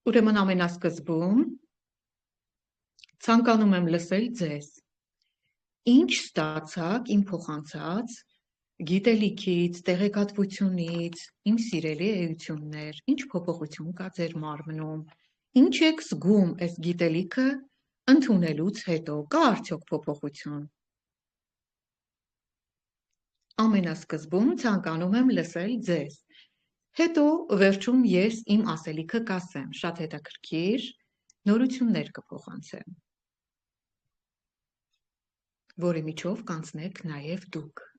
Ուրեմն ամենասկզբում ցանկանում եմ լսել ձեզ։ Ինչ ստացաք իմ փոխանցած գիտելիքից, տեղեկատվությունից, իմ սիրելի էություններ, ինչ փոփոխություն կա ձեր մարմնում, ինչ եք զգում այս գիտելիքը ընդունելուց հետո, կա արդյոք փոփոխություն։ Ամենասկզբում ցանկանում եմ լսել ձեզ։ Հետո վերջում ես իմ ասելիքը կասեմ, շատ հետաքրքիր նորություններ կփոխանցեմ, որի միջով կանցնեք նաև դուք։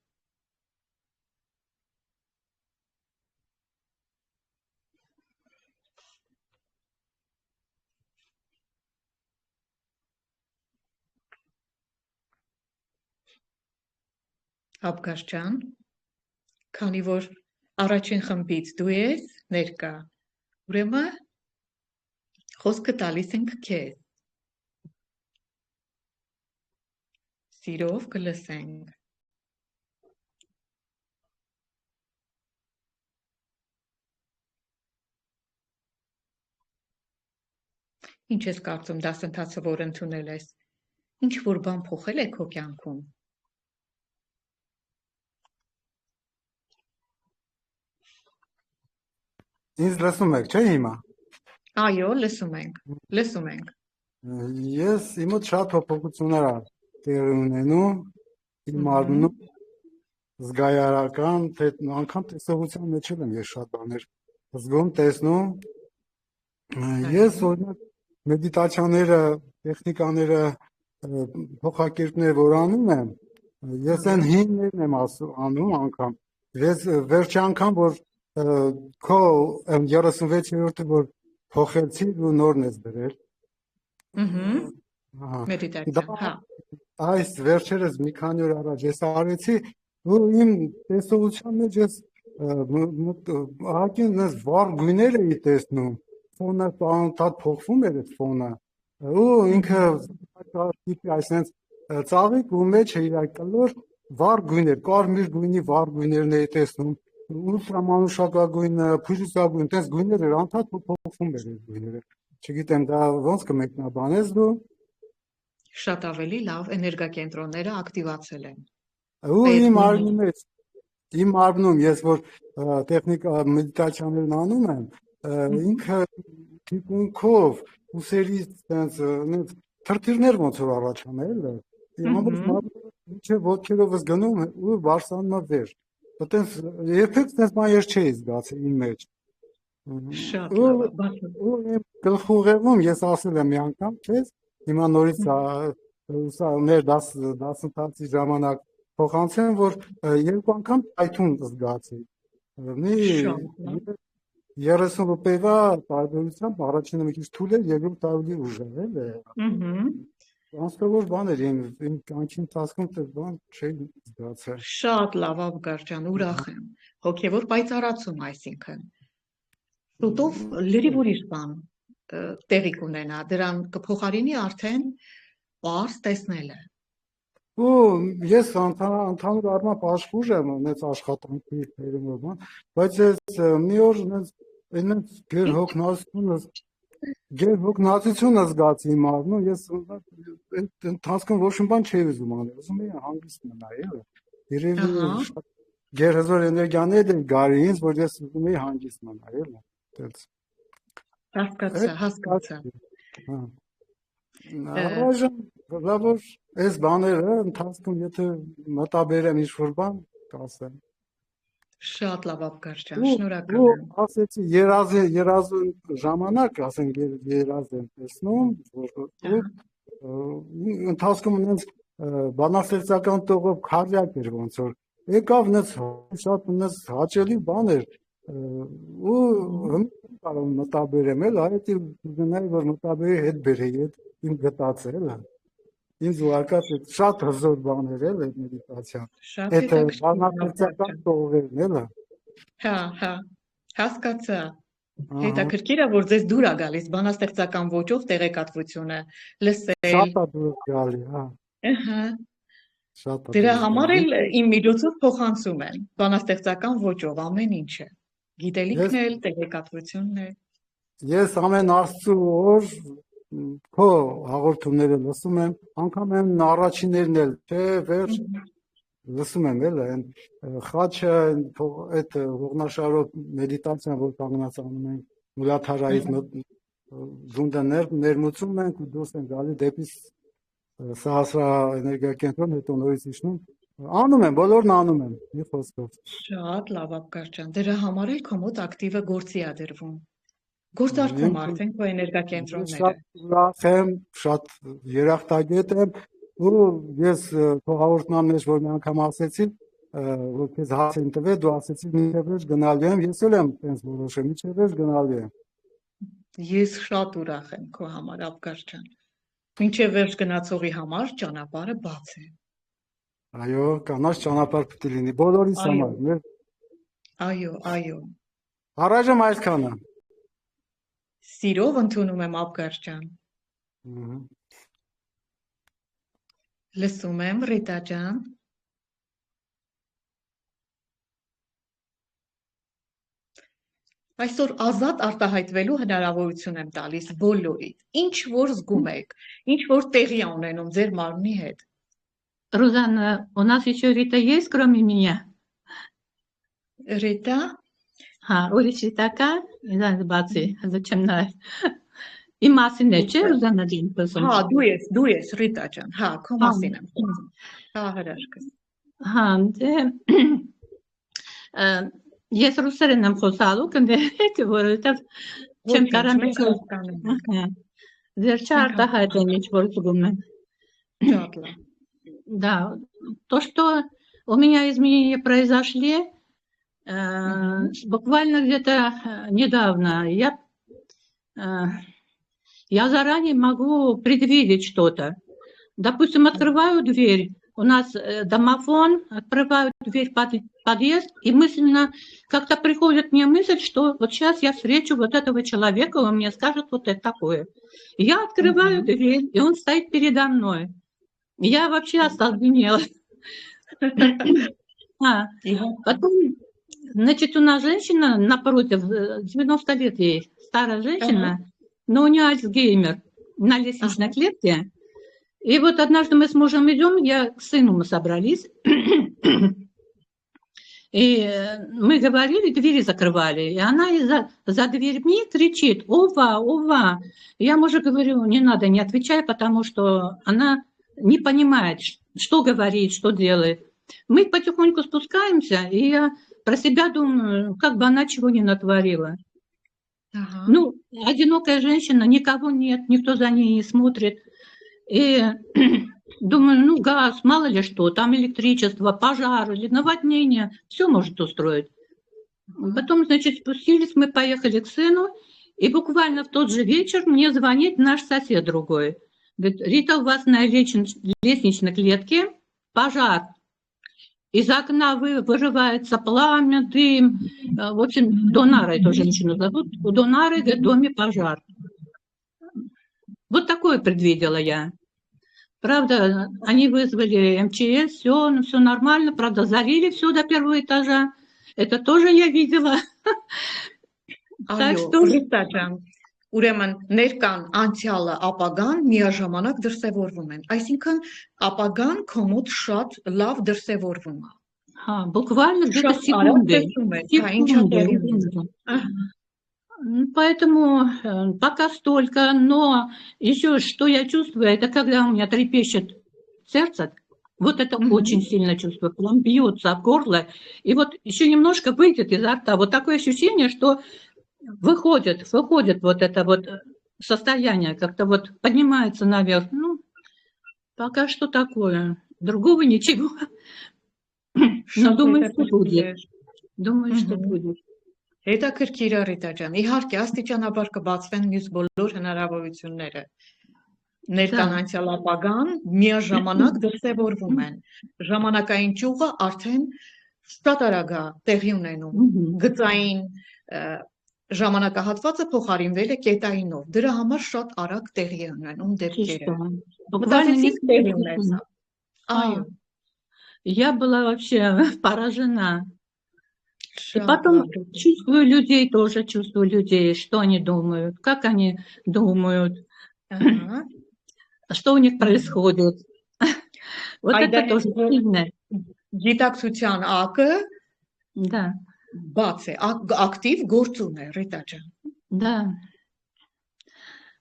Աբգաշ ջան, քանի որ առաջին խմբից դու ես ներկա, ուրեմն խոսքը տալիս ենք քեզ։ Սիրով կլսենք։ Ինչ ես կարծում դասընթացը, որ ընդունել ես, ինչ որ բան փոխել է քո կյանքում։ Ինձ լսում եք, չէ՞ հիմա։ Այո, լսում ենք։ Ես իմ մոտ շատ փոփոխություններ տեղի ունենում, իմ մարմնում զգայարական, թե անգամ տեսողության մեջ եմ ես շատ բաներ զգում, տեսնում։ Ես օրինակ մեդիտացիաները, տեխնիկաները, փոխակերպներ որ անում եմ, ես այն հիններն եմ անում անգամ։ Ես վերջի անգամ որ քո 36-րդը որ փոխեցի ու նորն ես դրել։ Մեդիտացիա, հա։ Այս վերջերս մի քանի օր առաջ ես արեցի ու իմ տեսողության մեջ ես ահագին ես վառ գույներ էի տեսնում, ֆոնը տանտատ փոխվում էր այդ ֆոնը ու ինքը այսպես ծաղիկ ու մեջ է իր կլոր վառ գույներ, կարմիր գույնի վառ գույներն էի տեսնում, ուլտրամանուշակագույնը, փյուսիսագույն, տես գույներ էր, անդադ փոխվում էր այդ գույները։ Չգիտեմ, դա ոնց կմեկնաբանես դու։ Շատ ավելի լավ էներգակենտրոնները ակտիվացել են։ Ու իմ մարմնի մեջ, իմ մարմնում ես որ տեխնիկա մեդիտացիաներն անում եմ, ինքը թիկունքով ուսերից տենց թրթիրներ ոնց որ առաջանում է, ամբողջ մարմնը մինչև ոտքերովս գնում ու բարձրանում է վեր։ Այդպես երբեք տես բան ես չէի զգացել իմ մեջ։ Շատ լավ, ու իմ գլխուղեղում ես ասել եմ մի անգամ քեզ, հիմա նորից մեր դասընթացի ժամանակ փոխանցեմ, որ երկու անգամ այթուն զգացի։ Մի 30 րոպեվա տարբերությամբ առաջինը մի քիչ թույլ էր, երկրորդը ավելի ուժեղ է։ Անսովոր բան էր իմ կյանքի ընթացքում դեռ բան չէի զգացել։ Շատ լավ, Աբգար ջան, ուրախ եմ։ Հոգևոր պայծառացում, այսինքն։ Շուտով լրիվ ուրիշ բան տեղի կունենա, դրան կփոխարինի արդեն պարզ տեսնելը։ Ու ես ընդհանուր առմամբ աշխուժ եմ ունեց աշխատանքի բերումով, բայց ես մի օր այնպես գերհոգնածությունը զգացի իմ առնում, ես այդ ընթացքում ոչ մի բան չէի ուզում անել, ուզում էի հանգիստ մնալ, երևի շատ գերհզոր էներգիաներ են գարի ինձ, որ ես ուզում էի հանգիստ մնալ, Հասկացա։ Առայժմ որ այս բաները ընթացքում եթե մտաբերեմ ինչ-որ բան, կասեմ։ Շատ լավ, Աբգար ջան, շնորհակալ եմ։ Ու ասեցի երազուն ժամանակ, ասենք երազ եմ տեսնում, ընթացքում ունենց բանաստեղծական տողով քարյակ էր ոնց որ եկավ նենց շատ նենց հաճելի բան էր ու կարող մտաբերեմ էլ, այդ ուզենայի որ մտաբերի հետ բերեի այդ իմ գտածը էլ ինձ ուղարկած շատ հզոր բաներ էլ այդ մեդիտացիան։ Այդ բանաստեղծական տողերն էլ։ Հա, հասկացա։ Հետաքրքիր է, որ ձեզ դուր է գալիս բանաստեղծական ոճով տեղեկատվությունը լսել։ Շատ է դուր գալի, հա։ Ահա։ Դրա համար էլ իմ միջոցով փոխանցում են բանաստեղծական ոճով ամեն ինչը։ Գիտելիքն էլ, տեղեկատվությունն էլ։ Ես ամեն Աստծո օր քո հաղորդումները լսում եմ, անգամ են առաջիններն էլ, թե վերջ լսում եմ էլ այն խաչը այդ ողնաշարով մեդիտացիան, որ կանգնած անում ենք մուլադհարայից զունդը ներմուծում ենք ու դուրս ենք գալի դեպի սահասրա էներգիա կենտրոն, հետո նորից իջնում, անում եմ, բոլորն անում եմ, մի խոսքով։ Շատ լավ Աբգար ջան, դրա համար էլ քո մոտ ակտիվը գործի ա դրվում։ Գործարկվում արդեն քո էներգիա կենտրոնները։ Շատ ուրախ եմ, շատ երախտագետ եմ ու ես քո հաղորդման մեջ որ մի անգամ ասեցի, որ քեզ հարց եմ տվել, դու ասեցիր մինչև վերջ գնալու եմ, ես էլ եմ այնպես որոշել, մինչև վերջ գնալու եմ։ Ես շատ ուրախ եմ քո համար Աբգար ջան։ Մինչև վերջ գնացողի համար ճանապարհը բաց է։ Այո, կանաչ ճանապարհ պետք է լինի բոլորիս համար։ Այո, այո։ Առայժմ այսքանը։ Սիրով ընդունում եմ Աբգար ջան։ Լսում եմ Ռիտա ջան։ Այսօր ազատ արտահայտվելու հնարավորություն եմ տալիս բոլորիդ։ Ինչ որ զգում եք, ինչ որ տեղի է ունենում ձեր մարմնի հետ։ Рузанна, у нас еще Рита есть, кроме меня? Рита? Ուրիշ Ռիտակա, բացի, зачем նա։ Իմ մասին է, չէ, Ռուզաննա դին խոսում։ Դու ես Ռիտա ջան, քո մասին եմ խոսում։ Հրաշքս։ Ես ռուսերեն եմ խոսալու, կնդեք, որովհետև չեմ կարող վերջը արտահայտել ինչ որ զգում եմ։ Да, то, что у меня изменения произошли, буквально где-то недавно, я заранее могу предвидеть что-то. Допустим, открываю дверь, у нас домофон, открываю дверь в подъезд, и мысленно как-то приходит мне мысль, что вот сейчас я встречу вот этого человека, он мне скажет вот это такое. Я открываю дверь, и он стоит передо мной. Я вообще остолбенела. Потом, значит, у нас женщина напротив, 90 лет ей, старая женщина, но у нее Альцгеймер на лестничной клетке. И вот однажды мы с мужем идем, к сыну мы собрались, и мы говорили, двери закрывали, и она за дверьми кричит: «Ова, ова!» Я мужу говорю: не надо, не отвечай, потому что она не понимает, что говорит, что делает. Мы потихоньку спускаемся, и я про себя думаю, как бы она чего не натворила. Ну, одинокая женщина, никого нет, никто за ней не смотрит. И думаю, ну, газ, мало ли что, там электричество, пожар или наводнение, все может устроить. Потом, значит, спустились, мы поехали к сыну, и буквально в тот же вечер мне звонит наш сосед другой. Говорит: Рита, у вас на лестничной клетке пожар. Из окна вырывается пламя, дым. В общем, Донара эту женщину зовут. У Донары в доме пожар. Вот такое предвидела я. Правда, они вызвали МЧС, все нормально. Правда, залили все до первого этажа. Это тоже я видела. Так что... Ուրեմն ներկան, անցյալը, ապագան միաժամանակ դրսևորվում են։ Այսինքն ապագան քո մոտ շատ լավ դրսևորվում է։ Буквально где-то секунды. Поэтому пока столько, но еще что я чувствую, это когда у меня трепещет сердце. Вот это очень сильно чувствую, прям бьется в горло. И вот еще немножко выйдет изо рта. Вот такое ощущение, что выходит вот это вот состояние, как-то вот поднимается наверх. Ну, пока что такое. Другого ничего. Но думаю, что будет. Думаю, что будет. Հետաքրքիր է Ռիտա ջան։ Իհարկե, աստիճանաբար կբացվեն մյուս բոլոր հնարավորությունները։ Ներկան, անցյալ, ապագան միաժամանակ դրսևորվում են։ Ժամանակային ճյուղը արդեն շատ արագ է տեղի ունենում։ Գծային ժամանակահատվածը փոխարինվել է կետայինով։ Դրա համար շատ արագ տեղի է ունենում դեպքերը։ Մտածեցիք տեղի ունեցավ։ Այո։ Я была вообще поражена. И потом чувствую людей, тоже чувствую людей, что они думают, как они думают, что у них происходит. Вот это тоже сильно. Գիտակցության ակը Да, բաց է, ակտիվ գործուն է, Ռիտա ջան։ да.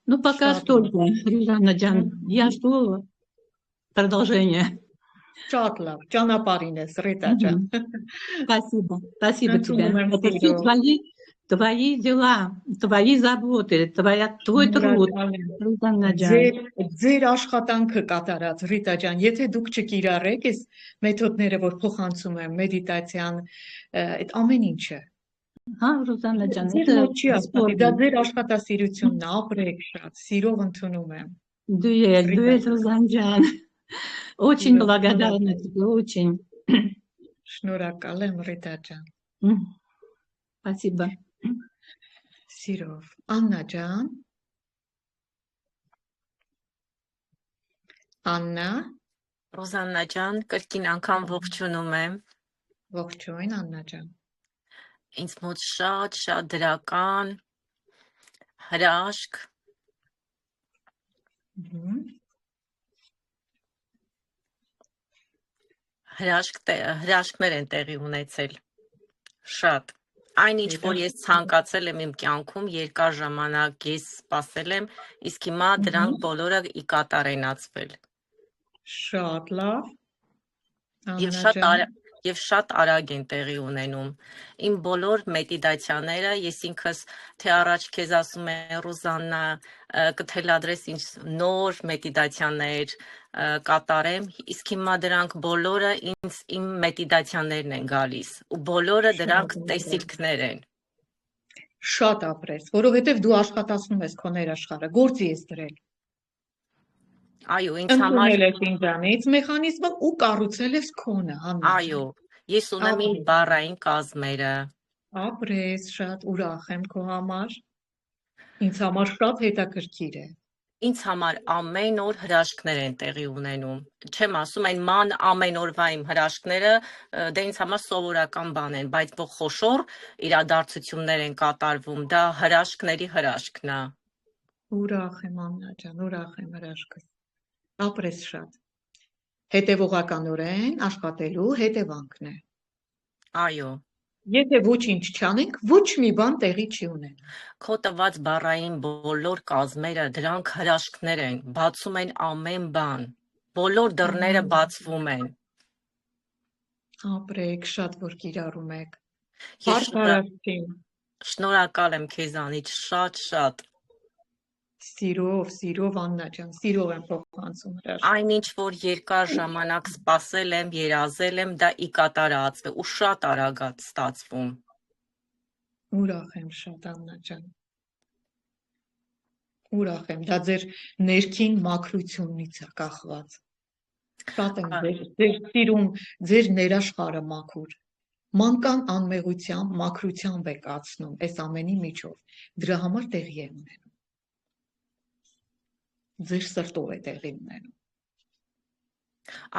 Ну, пока Շատ столько, Рузанна Джан. Я жду продолжения. Շատ լավ, ճանապարհին ես, Ռիտա ջան։ Спасибо. Спасибо тебе. Ընդունում եմ Это все սիրով։ твои дела, твои заботы, твой труд, Рузанна Джан. Ձեր աշխատանքը կատարած Ռիտա ջան, եթե դուք չկիրառեք այս մեթոդները, որ փոխանցում եմ, մեդիտացիան, այդ ամեն ինչը։ Рузанна Джан, Ձեր это մոտ չի աշխատի, դա бесспорно. ձեր աշխատասիրությունն է, ապրեք շատ, սիրով ընդունում եմ։ Дуэль, Рузанна Джан. Очень благодарна тебе, очень. Շնորհակալ եմ, Ռիտա ջան։ Спасибо. Սիրով։ Աննա ջան։ Աննա, Ռոզաննա ջան, կրկին անգամ ողջունում եմ։ ողջույն Աննա ջան։ Ինձ մոտ շատ դրական հրաշք, հրաշքներ են տեղի ունեցել։ Շատ։ Այնինչ, որ ես ցանկացել եմ իմ կյանքում, երկար ժամանակ ես սպասել եմ, իսկ հիմա դրանք բոլորը ի կատար են ածվել։ Շատ լավ։ Եվ շատ արագ են տեղի ունենում։ Իմ բոլոր մեդիտացիաները, ես ինքս թե առաջ քեզ ասում եմ, Ռոզաննա, կթելադրես ինձ նոր մեդիտացիաներ կատարեմ, իսկ հիմա դրանք բոլորը իմ մեդիտացիաներն են գալիս, ու բոլորը դրանք տեսիլքներ են։ Շատ ապրես, որովհետև դու աշխատացնում ես քո ներաշխարհը, գործի ես դրել։ Այո, ինձ համար Ընդունել ես ինձանից մեխանիզմը ու կառուցել ես քոնը, Աննա։ Այո, ես ունեմ իմ բառային կազմերը։ Ապրես, շատ ուրախ եմ քո համար։ Ինձ համար շատ հետաքրքիր է։ Ինձ համար ամեն օր հրաշքներ են տեղի ունենում։ Չեմ ասում, այն ման ամեն օրվա իմ հրաշքները դե ինձ համար սովորական բան են, բայց որ խոշոր իրադարձություններ են կատարվում, դա հրաշքների հրաշքն է։ Ուրախ եմ Աննա ջան, ուրախ եմ հրաշքս։ Ապրես շատ։ Հետևողականորեն աշխատելու հետևանքն է։ Այո։ Եթե ոչինչ չանենք, ոչ մի բան տեղի չի ունենա։ Քո տված բառային բոլոր կազմերը դրանք հրաշքներ են, բացում են ամեն բան։ Բոլոր դռները բացվում են։ Ապրեք, շատ որ կիրառում եք։ Շնորհակալ եմ քեզանից շատ։ Սիրով Աննա ջան, սիրով եմ փոխանցում հրաշք։ Այնինչ որ երկար ժամանակ սպասել եմ, երազել եմ, դա ի կատար ածվել ու շատ արագ է ստացվում։ Ուրախ եմ շատ Աննա ջան։ Ուրախ եմ, դա ձեր ներքին մաքրությունից է կախված։ Շատ եմ ձեր սիրում, ձեր ներաշխարհը մաքուր։ Մանկան անմեղությամբ, մաքրությամբ եք ացնում այս ամենի միջով։ Դրա համար տեղի է ունենում։ Ձեր սրտով է տեղի ունենում։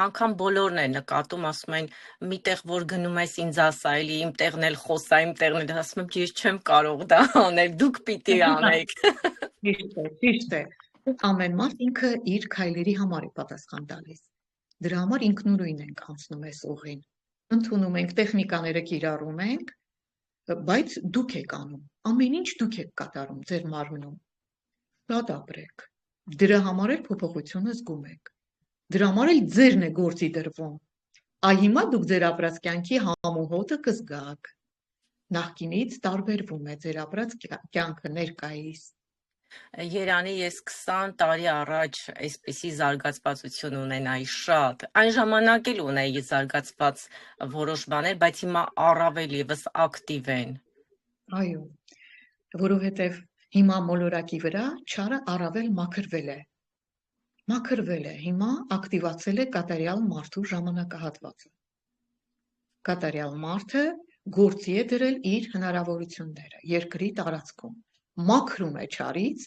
Անկամ բոլորն են նկատում, ասում են, միտեղ որ գնում ես ինձ ասա, էլի իմ տեղն էլ խոսա, իմ տեղն էլ, ասում եմ, ես չեմ կարող դա անել, դուք պիտի անեք։ Ճիշտ է։ Ամեն մարդ ինքը իր քայլերի համար է պատասխան տալիս։ Դրա համար ինքնուրույն ենք անցնում այս ուղին։ Ընդունում ենք, տեխնիկաները կիրառում ենք, բայց դուք եք անում։ Ամեն ինչ դուք եք կատարում ձեր մարմնում։ Շատ ապրեք։ Դրա համար էլ փոփոխությունը զգում եք։ Դրա համար էլ ձերն է գործի դրվում։ Այ հիմա դուք ձեր ապրած կյանքի համոհոտը կզգաք։ Նախկինից տարբերվում է ձեր ապրած կյանքը ներկայիս։ Երանի ես 20 տարի առաջ այսպիսի զարգացվածություն ունենայի շատ։ Այն ժամանակ էլ ունեի զարգացված որոշ բաներ, բայց հիմա առավել եւս ակտիվ են։ Այո, որովհետև հիմա մոլորակի վրա չարը առավել մաքրվել է։ Հիմա ակտիվացել է կատարյալ մարդու ժամանակահատվածը։ Կատարյալ մարդը գործի է դրել իր հնարավորությունները երկրի տարածքում։ Մաքրում է չարից,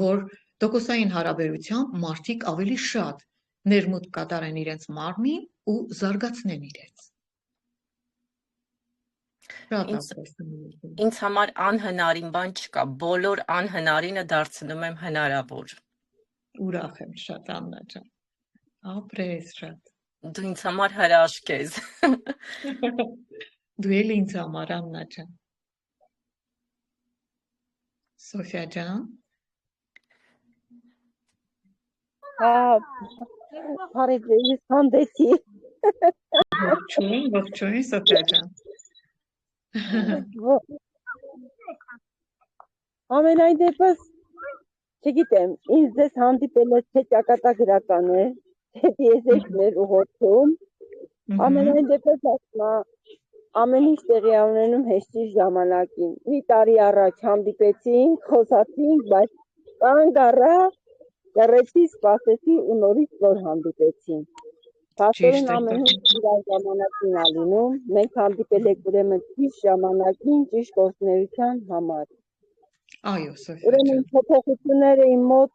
որ տոկոսային հարաբերությամբ մարդիկ ավելի շատ ներմուտք կատարեն իրենց մարմին ու զարգացնեն իրենց։ Շատ Ինձ ապրես նույնիսկ։ ինձ համար անհնարին բան չկա, բոլոր անհնարինը դարձնում եմ հնարավոր։ Ուրախ եմ շատ Աննա ջան։ Ապրես շատ։ Դու ինձ համար հրաշք ես։ Դու էլ ինձ համար Աննա ջան։ Սոֆիա ջան, Բարև հանդեսի։ ողջույն Սոֆիա ջան։ Ամենայն դեպս, չգիտեմ, ինձ ձեզ հանդիպելը թե ճակատագրական է, թե դիեզերքներ ուղղորդում, ամենայն դեպս ասма, ամեն ինչ տեղի ունենում հեշտի ժամանակին։ Մի տարի առաջ հանդիպեցինք, խոսացինք, բայց կանգ առա, լռեցի, սպասեցի ու նորից նոր հանդիպեցինք։ Փաստորեն ամեն ինչ իր ժամանակին ա լինում, մենք հանդիպել ենք ուրեմն ճիշտ ժամանակին, ճիշտ գործունեության համար։ Այո, Սոֆիա Ուրեմն ջան։ փոփոխությունները իմ մոտ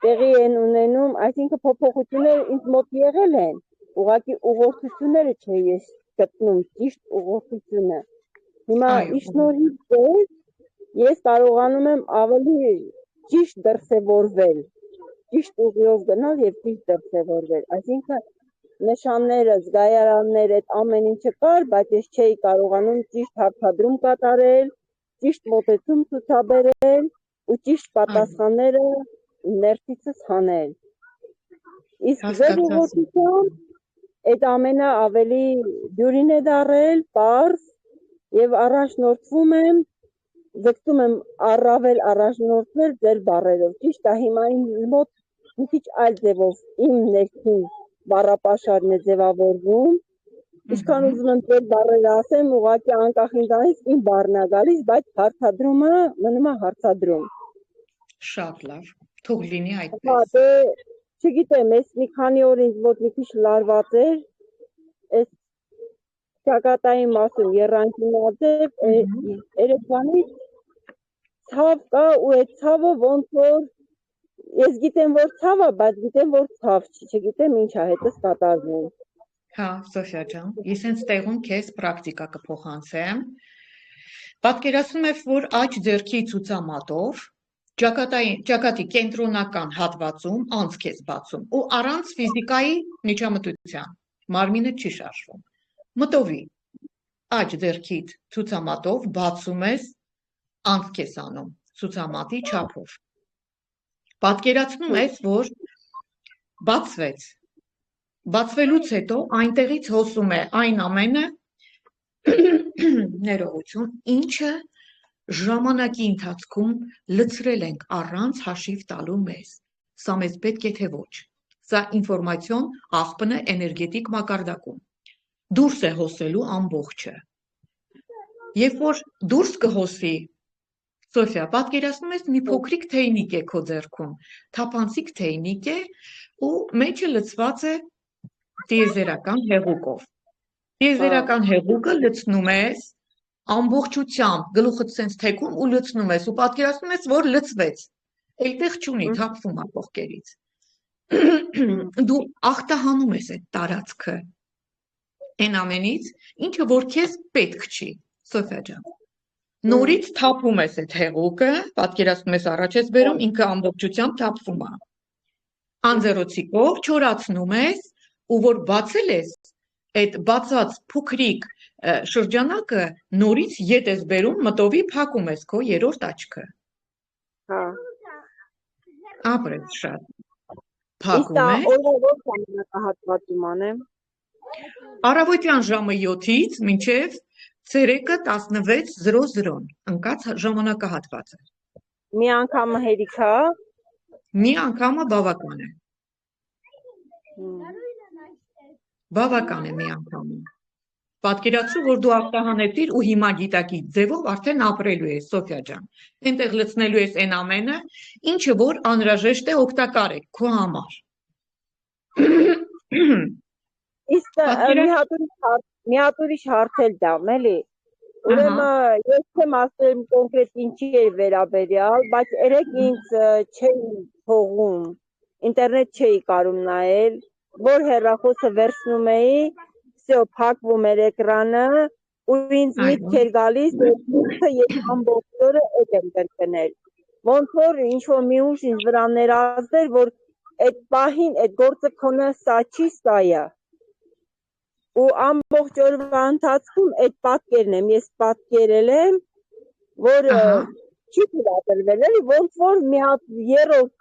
տեղի են ունենում, այսինքն փոփոխությունները ինձ մոտ եղել են, ուղղակի ուղղորդությունները չէ ես գտնում ճիշտ ուղղորդությունը։ Հիմա Այո, իշնորհիվ ձեզ ես կարողանում եմ ավելի ճիշտ դրսևորվել, ճիշտ ուղիով գնալ եւ ճիշտ դրսևորվել։ Այսինքն նշանները, զգայարանները, այդ ամեն ինչը կար, բայց ես չէի կարողանում ճիշտ հարցադրում կատարել, ճիշտ մոտեցում ցուցաբերել ու ճիշտ պատասխանները ներսիցս հանել։ Իսկ ձեր ուղղությամբ այդ ամենը ավելի դյուրին է դարել, պարզ եւ առաջնորդվում եմ, ձգտում եմ առավել առաջնորդվել ձեր բառերով։ Ճիշտ է, հիմա իմ մոտ մի քիչ այլ ձևով իմ ներքին բառապաշարն է ձևավորվում, ինչքան ուզում եմ ձեր բառերը ասեմ, ուղղակի անկախ ինձանից իմ բառն է գալիս, բայց հարցադրումը մնում է հարցադրում։ շատ լավ։ Թող լինի Հա, այդպես։ դե չգիտեմ, ես մի քանի օր ինձ մոտ մի քիչ լարված էր, այս ճակատային մասում եռանկյունաձև, երեքանից ցավ կա ու այդ ցավը ոնց որ ես գիտեմ որ ցավ է, բայց գիտեմ որ ցավ չի, չգիտեմ ինչ է հետս կատարվում։ Հա, Սոֆիա ջան, ես հենց տեղում քեզ պրակտիկա կփոխանցեմ։ Պատկերացնում ես, որ աջ ձեռքի ցուցամատով ճակատի կենտրոնական հատվածում անցք ես բացում ու առանց ֆիզիկայի միջամտության մարմինը չի շարժվում։ Մտովի աջ ձեռքիդ ցուցամատով բացում ես անցք ես անում ցուցամատի չափով։ Պատկերացնում ես, որ բացվեց։ Բացվելուց հետո այնտեղից հոսում է այն ամենը ներողություն, ինչը ժամանակի ընթացքում լցրել ենք առանց հաշիվ տալու մեզ։ Սա մեզ պետք է թե ոչ։ Սա ինֆորմացիոն աղբն է էներգետիկ մակարդակում։ Դուրս է հոսելու ամբողջը։ Երբ որ դուրս կհոսի, Սոֆիա, պատկերացնում ես մի փոքրիկ թեյնիկ է քո ձեռքում, թափանցիկ թեյնիկ է ու մեջը լցված է տիեզերական հեղուկով։ Տիեզերական հեղուկը լցնում ես ամբողջությամբ, գլուխդ սենց թեքում ու լցնում ես ու պատկերացնում ես, որ լցվեց։ Այդտեղ չունի, թափվում է կողքերից։ Դու ախտահանում ես այդ տարածքը այն ամենից, ինչը որ քեզ պետք չի, Սոֆիա ջան։ Նորից թափում ես այդ հեղուկը, պատկերացնում ես առաջ ես բերում, ինքը ամբողջությամբ թափվում է։ Անձեռոցիկով չորացնում ես ու որ բացել ես, այդ բացած փոքրիկ շրջանակը նորից ետ ես բերում, մտովի փակում ես քո երրորդ աչքը։ Հա։ Ապրես շատ։ Փակում ես։ Իսկ օրվա ժամանակահատվածում անեմ։ Առավոտյան ժամը 7-ից մինչև ցերեկը 16:00 ընկած ժամանակահատվածը։ Մի անգամը հերիք է։ Մի անգամը բավական է։ Բավական է մի անգամը։ Պատկերացրու, որ դու ախտահանեցիր ու հիմա գիտակի ձևով արդեն ապրելու ես, Սոֆիա ջան։ Այնտեղ լցնելու ես այն ամենը, ինչը որ անհրաժեշտ է օգտակար է քո համար։ Իսկ մի հատ ուրիշ հարց էլ դամ, էլի։ Ուրեմն ես չեմ ասեմ կոնկրետ ինչի է վերաբերյալ, բայց երեք ինձ չէի թողում, ինտերնետ չէի կարում նայել, որ հեռախոսը վերցնում էի, всё, փակվում էր էկրանը, ու ինձ միտք էր գալիս, որ միտքը ես ամբողջ օրը այդ եմ կրկնել։ Ոնց որ ինչ-որ մի ուժ ինձ վրա ներազդեր, որ այդ պահին այդ գործը քոնը սա չի, սա է։ Ու ամբողջ օրվա ընթացքում այդ պատկերն եմ, ես պատկերել եմ, որ չի թույլատրվել, էլի ոնց որ մի հատ երրորդ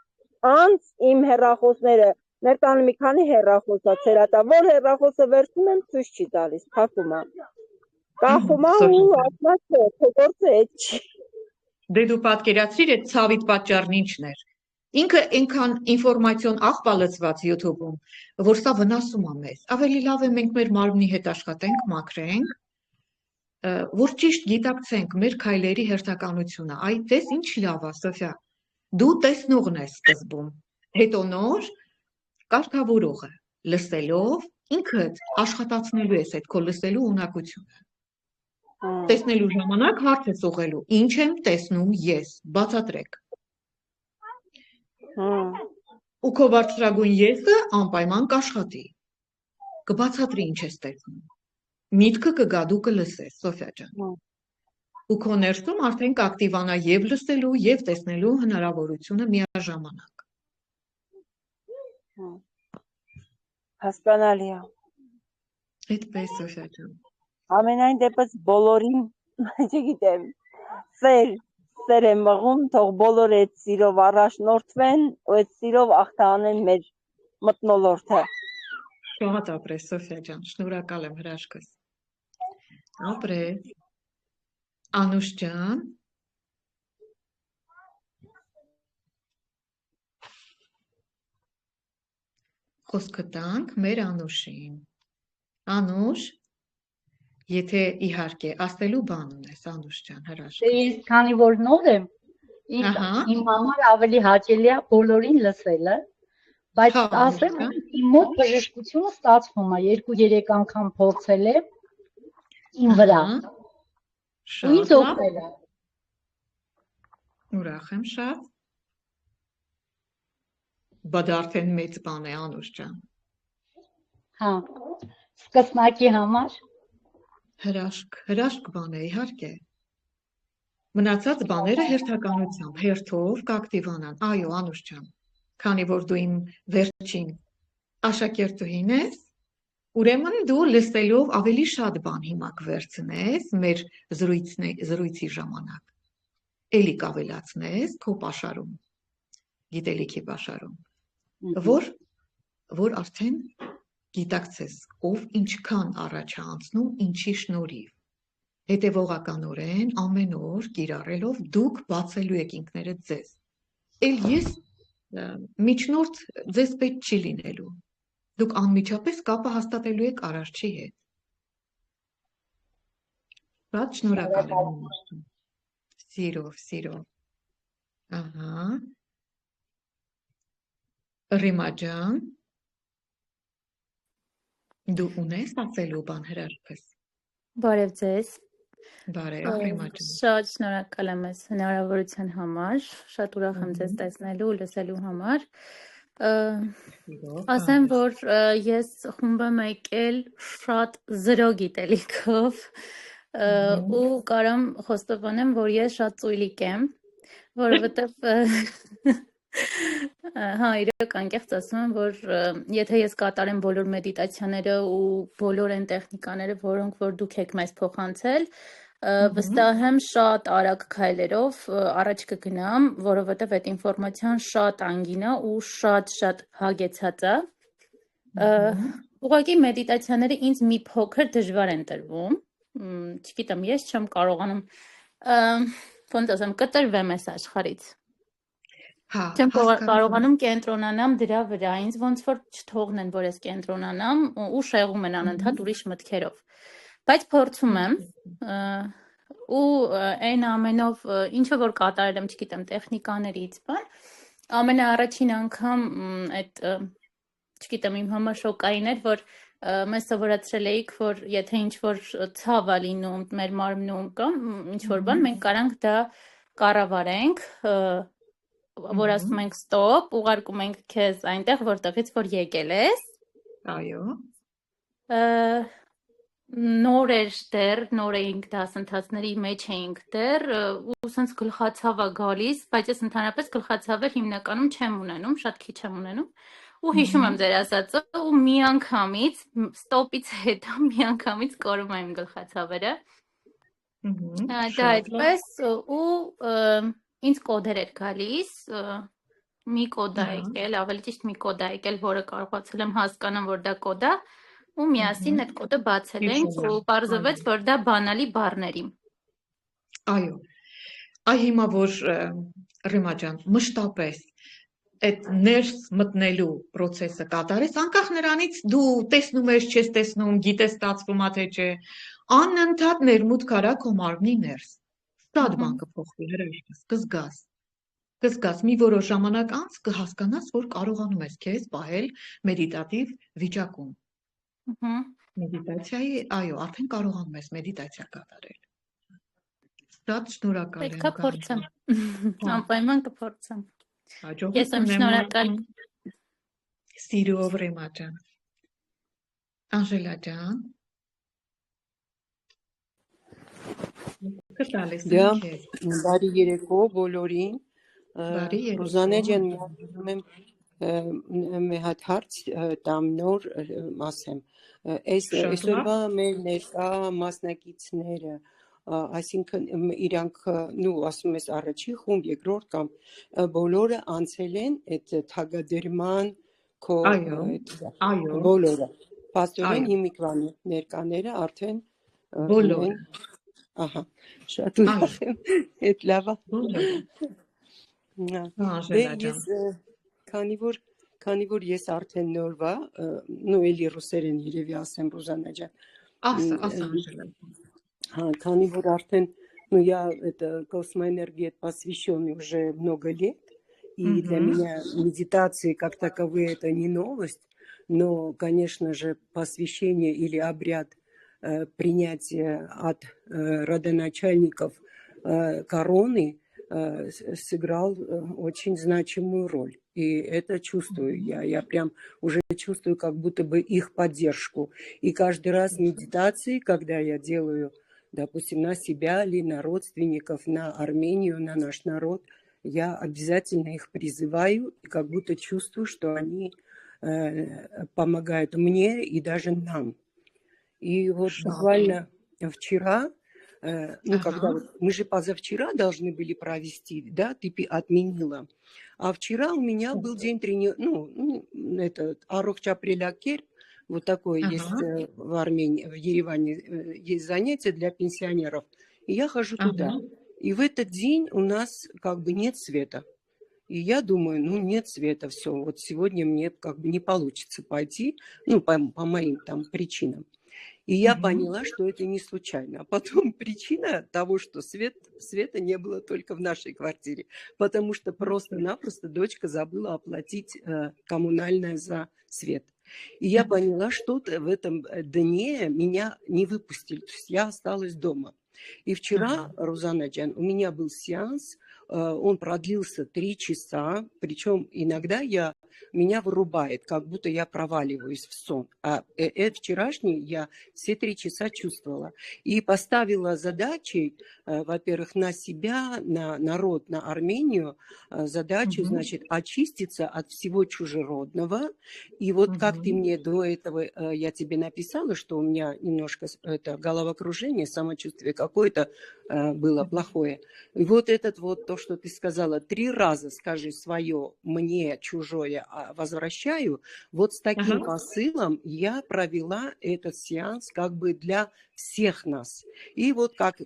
անց իմ հեռախոսները, մեր տանը մի քանի հեռախոս է ցերատա, որ հեռախոսը վերցնում եմ, ցույց չի տալիս, փակում է։ Կախում է ու ասում է, թե գործը այդ չի։ Դե դու պատկերացրիր այդ ցավիտ պատճառն ինչն էր։ Ինքը այնքան ինֆորմացիոն աղբ է լցված YouTube-ում, որ սա վնասում է մեզ։ Ավելի լավ է մենք մեր մարմնի հետ աշխատենք, մաքրենք, որ ճիշտ գիտակցենք մեր քայլերի հերթականությունը։ Այ տես ինչ լավ է, Սոֆիա։ Դու տեսնողն ես սկզբում, հետո նոր կարգավորողը, լսելով ինքդ աշխատացնելու ես այդ քո լսելու ունակությունը։ Տեսնելու ժամանակ հարց ես ուղղելու, ինչ եմ տեսնում ես, բացատրեք։ Ու քո բարձրագույն եսը անպայման կաշխատի, կբացատրի ինչ ես տեսնում, միտքը կգա, դու կլսես, Սոֆիա ջան։ Ու քո ներսում արդեն կակտիվանա և լսելու, և տեսնելու հնարավորությունը միաժամանակ։ Հասկանալի է։ Այդպես, Սոֆիա ջան։ Ամենայն դեպս բոլորին, չգիտեմ, սեր եմ մղում, թող բոլոր այդ սիրով առաջնորդվեն, ու այդ սիրով ախտանեն մեր մթնոլորտը։ Շոհատ ապրես, Սոֆիա ջան, շնորհակալ եմ հրաշքս։ Ապրես։ Անուշ ջան։ Խոսքը տանք մեր Անուշին։ Անուշ, եթե իհարկե ասելու բան ունես, Անուշ ջան, հրաշք։ Ես քանի որ նոր եմ, իմ համար ավելի հաճելի է բոլորին լսելը, բայց ասեմ, իմ մոտ բժշկությունը ստացվում է, 2-3 անգամ փորձել եմ իմ վրա։ Ու ինձ օգնել է։ Ուրախ եմ շատ։ Բայց արդեն մեծ բան է, Անուշ ջան։ Հա, սկսնակի համար։ Հրաշք բան է, իհարկե։ Մնացած բաները հերթականությամբ, հերթով կակտիվանան։ Այո, Անուշ ջան, քանի որ դու իմ վերջին աշակերտուհին ես, ուրեմն դու լսելով ավելի շատ բան հիմա կվերցնես մեր զրույցի ժամանակ։ Էլի կավելացնես քո պաշարում, գիտելիքի պաշարում, որ արդեն գիտակցես, ով ինչքան առաջ է անցնում, ինչի շնորհիվ։ Հետևողականորեն ամեն օր կիրառելով դուք բացելու եք ինքներդ ձեզ։ Էլ ես միջնորդ ձեզ պետք չի լինելու։ Դուք անմիջապես կապը հաստատելու եք Արարչի հետ։ Շատ շնորհակալ եմ։ Սիրով։ Ահա։ Ռիմա ջան, դու ունես ասելու բան հրաշքս։ Բարև ձեզ։ Բարև, Ռիմա ջան։ Շատ շնորհակալ եմ այս հնարավորության համար, շատ ուրախ եմ ձեզ տեսնելու ու լսելու համար։ Ասեմ, որ ես խումբ եմ եկել շատ զրո գիտելիքով ու կարամ խոստովանեմ, որ ես շատ ծույլիկ եմ, որովհետև հա, իրոք անկեղծ ասում եմ, որ եթե ես կատարեմ բոլոր մեդիտացիաները ու բոլոր այն տեխնիկաները, որոնք որ դուք եք մեզ փոխանցել, վստահ եմ շատ արագ քայլերով առաջ կգնամ, որովհետև այդ ինֆորմացիան շատ անգին է ու շատ հագեցած է։ Ուղղակի մեդիտացիաները ինձ մի փոքր դժվար են տրվում, չգիտեմ, ես չեմ կարողանում, ոնց ասեմ, կտրվեմ այս աշխարհից։ Չեմ կարողանում կենտրոնանամ դրա վրա, ինձ ոնց որ չթողնեն, որ ես կենտրոնանամ ու շեղում են անընդհատ ուրիշ մտքերով։ Բայց փորձում եմ ու այն ամենով ինչը որ կատարել եմ, չգիտեմ, տեխնիկաներից, բան, ամենաառաջին անգամ այդ, չգիտեմ, իմ համար շոկային էր, որ մեզ սովորացրել էիք, որ եթե ինչ-որ ցավ է լինում մեր մարմնում կամ ինչ-որ բան, մենք կարանք դա կառավարենք, որ ասում ենք ստոպ, ուղարկում ենք քեզ այնտեղ, որտեղից որ եկել ես։ Այո։ նոր էր դեռ, նոր էինք դասընթացների մեջ էինք դեռ, ու սենց գլխացավ է գալիս, բայց ես ընդհանրապես գլխացավեր հիմնականում չեմ ունենում, շատ քիչ եմ ունենում, ու հիշում եմ ձեր ասածը, ու միանգամից, ստոպից հետո միանգամից կորում եմ գլխացավերը, դա այդպես, ու ինձ կոդեր էր գալիս, մի կոդ է եկել, ավելի ճիշտ մի կոդ է եկել, որը կարողացել եմ հասկանամ, որ դա կոդ է, ու միասին այդ կոդը բացել ենք ու պարզվեց, որ դա բանալի բառների։ Այո, այ հիմա որ Ռիմա ջան, մշտապես այդ ներս մտնելու process-ը կատարես, անկախ նրանից դու տեսնում ես, չես տեսնում, գիտես ստացվում է թե չէ, անընդհատ ներմուտք արա քո մարմնի ներս։ Շատ բան կփոխվի հրաշքս, կզգաս մի որոշ ժամանակ անց կհասկանաս, որ կարողանում ես քեզ պահել մեդիտատիվ վիճակում։ Մեդիտացիայի, այո, արդեն կարողանում ես մեդիտացիա կատարել։ Շատ շնորհակալ եմ։ Պետք է փորձեմ։ Անպայման կփորձեմ։ Ես եմ շնորհակալ։ Սիրով Ռեմա ջան։ Անժելա ջան։ Բարի երեկո բոլորին։ Ռուզանե ջան, մի հատ հարց տամ նոր ասեմ։ Այսօրվա մեր ներկա մասնակիցները, այսինքն իրանք, ասում ես առաջի խումբ, երկրորդ կամ բոլորը անցել են այդ թագադրման բոլորը։ Պաստորեն հիմիկվան ներկաները արդեն բոլորը։ Ահա, շատ ուրախ եմ, այդ լավ է։ Քանի որ ես արդեն նորվա, էլի ռուսերեն երևի ասեմ Ռուզանա ջան։ Քանի որ արդեն, я это космоэнергия посвященный уже много лет, и для меня медитации как таковые это не новость, но, конечно же, посвящение или обряд принятия от родоначальников короны сыграл очень значимую роль. И это чувствую я. Я прям уже чувствую как будто бы их поддержку. И каждый раз медитации, когда я делаю, допустим, на себя или на родственников, на Армению, на наш народ, я обязательно их призываю и как будто чувствую, что они помогают мне и даже нам. И вот буквально вчера, когда мы же позавчера должны были провести, да, ты отменила. А вчера у меня был день тренировки, Арох Чапрелякер, вот такое есть в Армении, в Ереване, есть занятие для пенсионеров. И я хожу туда. И в этот день у нас как бы нет света. И я думаю, нет света, все, вот сегодня мне как бы не получится пойти, по моим там причинам. И я поняла, что это не случайно. А потом причина того, что света не было только в нашей квартире, потому что просто-напросто дочка забыла оплатить коммунальное за свет. И я поняла, что-то в этом дне меня не выпустили, то есть я осталась дома. И вчера, Рузана Джан, у меня был сеанс, он продлился 3 часа, причем иногда меня вырубает, как будто я проваливаюсь в сон. А вчерашний я все 3 часа чувствовала. И поставила задачей, во-первых, на себя, на народ, на Армению, задачу, значит, очиститься от всего чужеродного. И вот как ты мне до этого, я тебе написала, что у меня немножко головокружение, самочувствие какое-то было плохое. И вот то, что ты сказала, 3 раза скажи свое, мне чужое возвращаю, вот с таким посылом я провела этот сеанс как бы для всех нас. И вот как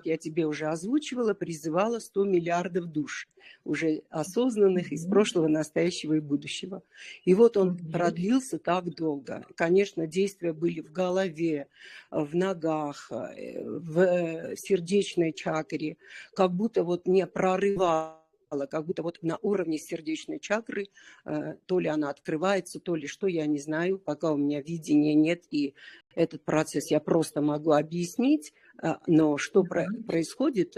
я тебе уже озвучивала, призывала 100 миллиардов душ, уже осознанных из прошлого, настоящего и будущего. И вот он продлился так долго. Конечно, действия были в голове, в ногах, в сердечной чакре, как будто вот не прорывало, как будто вот на уровне сердечной чакры, то ли она открывается, то ли что, я не знаю, пока у меня видения нет, и этот процесс я просто могу объяснить, но что происходит,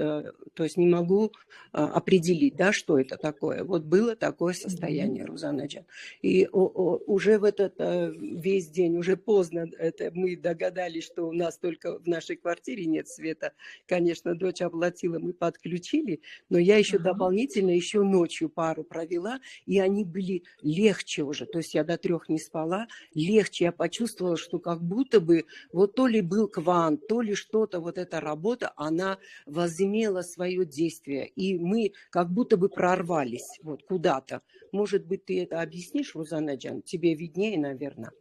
то есть не могу определить, да, что это такое. Вот было такое состояние, Рузанаджан. И уже в этот весь день, уже поздно, это мы догадались, что у нас только в нашей квартире нет света. Конечно, дочь оплатила, мы подключили, но я еще дополнительно, еще ночью пару провела, и они были легче уже. То есть я до 3 не спала, легче. Я почувствовала, что как будто бы вот то ли был квант, то ли что-то, вот эта работа, она возымела свое действие. И мы как будто бы прорвались вот куда-то. Может быть, ты это объяснишь, Рузанаджан? Тебе виднее, наверное.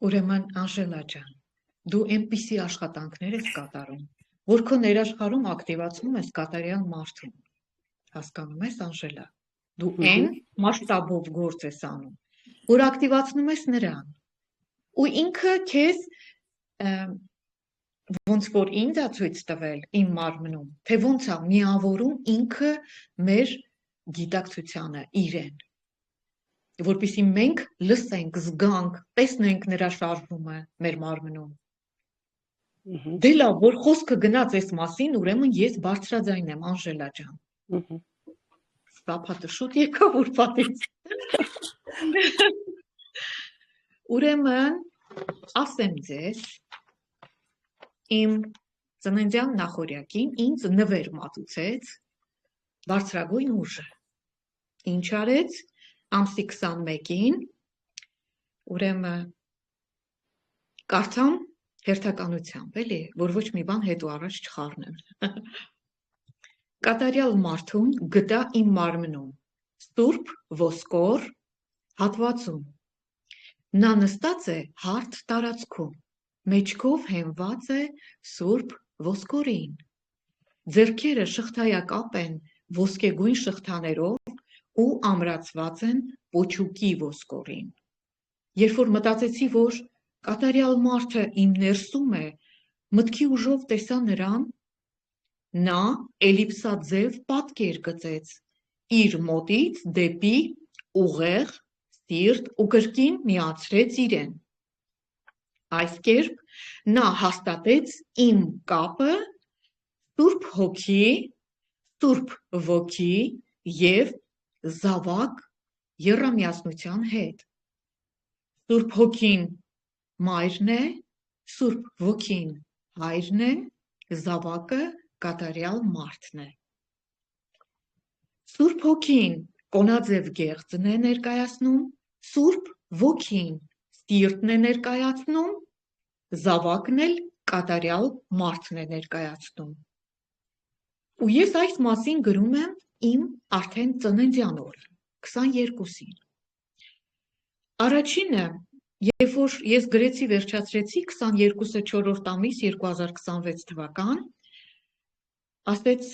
Ուրեմն Անժելա ջան, դու այնպիսի աշխատանքներ ես կատարում, որ քո ներաշխարհում ակտիվացնում ես կատարյալ մարդուն։ Հասկանում ես, Անժելա, դու այն մասշտաբով գործ ես անում, որ ակտիվացնում ես նրան։ Ու ինքը քեզ ոնց որ ինձ է ցույց տվել իմ մարմնում, թե ոնց է միավորում ինքը մեր գիտակցությանը իրեն, որպեսզի մենք լսենք, զգանք, տեսնենք նրա շարժումը մեր մարմնում։ Դե լավ, որ խոսքը գնաց այս մասին, ուրեմն ես բարձրաձայն եմ, Անժելա ջան։ Ստապատը շուտ եկավ ուրբաթից։ Ուրեմն ասեմ ձեզ, իմ ծննդյան նախօրյակին ինձ նվեր մատուցեց բարձրագույն ուժը։ Ինչ արեց ամսի 21-ին, ուրեմն կարդամ հերթականությամբ, էլի, որ ոչ մի բան հետո առաջ չխառնեմ։ Կատարյալ մարդուն գտա իմ մարմնում, սուրբ ոսկոր հատվածում։ Նա նստած է հարթ տարածքում, մեջքով հենված է սուրբ ոսկորին։ Ձեռքերը շղթայակապ են ոսկեգույն շղթաներով ու ամրացված են պոչուկի ոսկորին։ Երբ որ մտածեցի, որ կատարյալ մարդը իմ ներսում է, մտքի ուժով տեսա նրան, նա էլիպսաձև պատկեր գծեց իր մոտից դեպի ուղեղ սիրտ ու կրկին միացրեց իրեն։ Այս կերպ նա հաստատեց իմ կապը Սուրբ Հոգի, Սուրբ Ոգի և զավակ եռամիասնության հետ։ Սուրբ Հոգին մայրն է, Սուրբ Ոգին հայրն է, զավակը կատարյալ մարդն է։ Սուրբ Հոգին կոնաձև գեղձն է ներկայացնում, Սուրբ Ոգին սիրտն է ներկայացնում, զավակն էլ կատարյալ մարդն է ներկայացնում։ Ու ես այս մասին գրում եմ իմ արդեն ծննդյան օրը, 22-ին։ Առաջինը, երբ որ ես գրեցի վերջացրեցի 22-ը 4-րդ ամիս 2026 թվական, ասեց,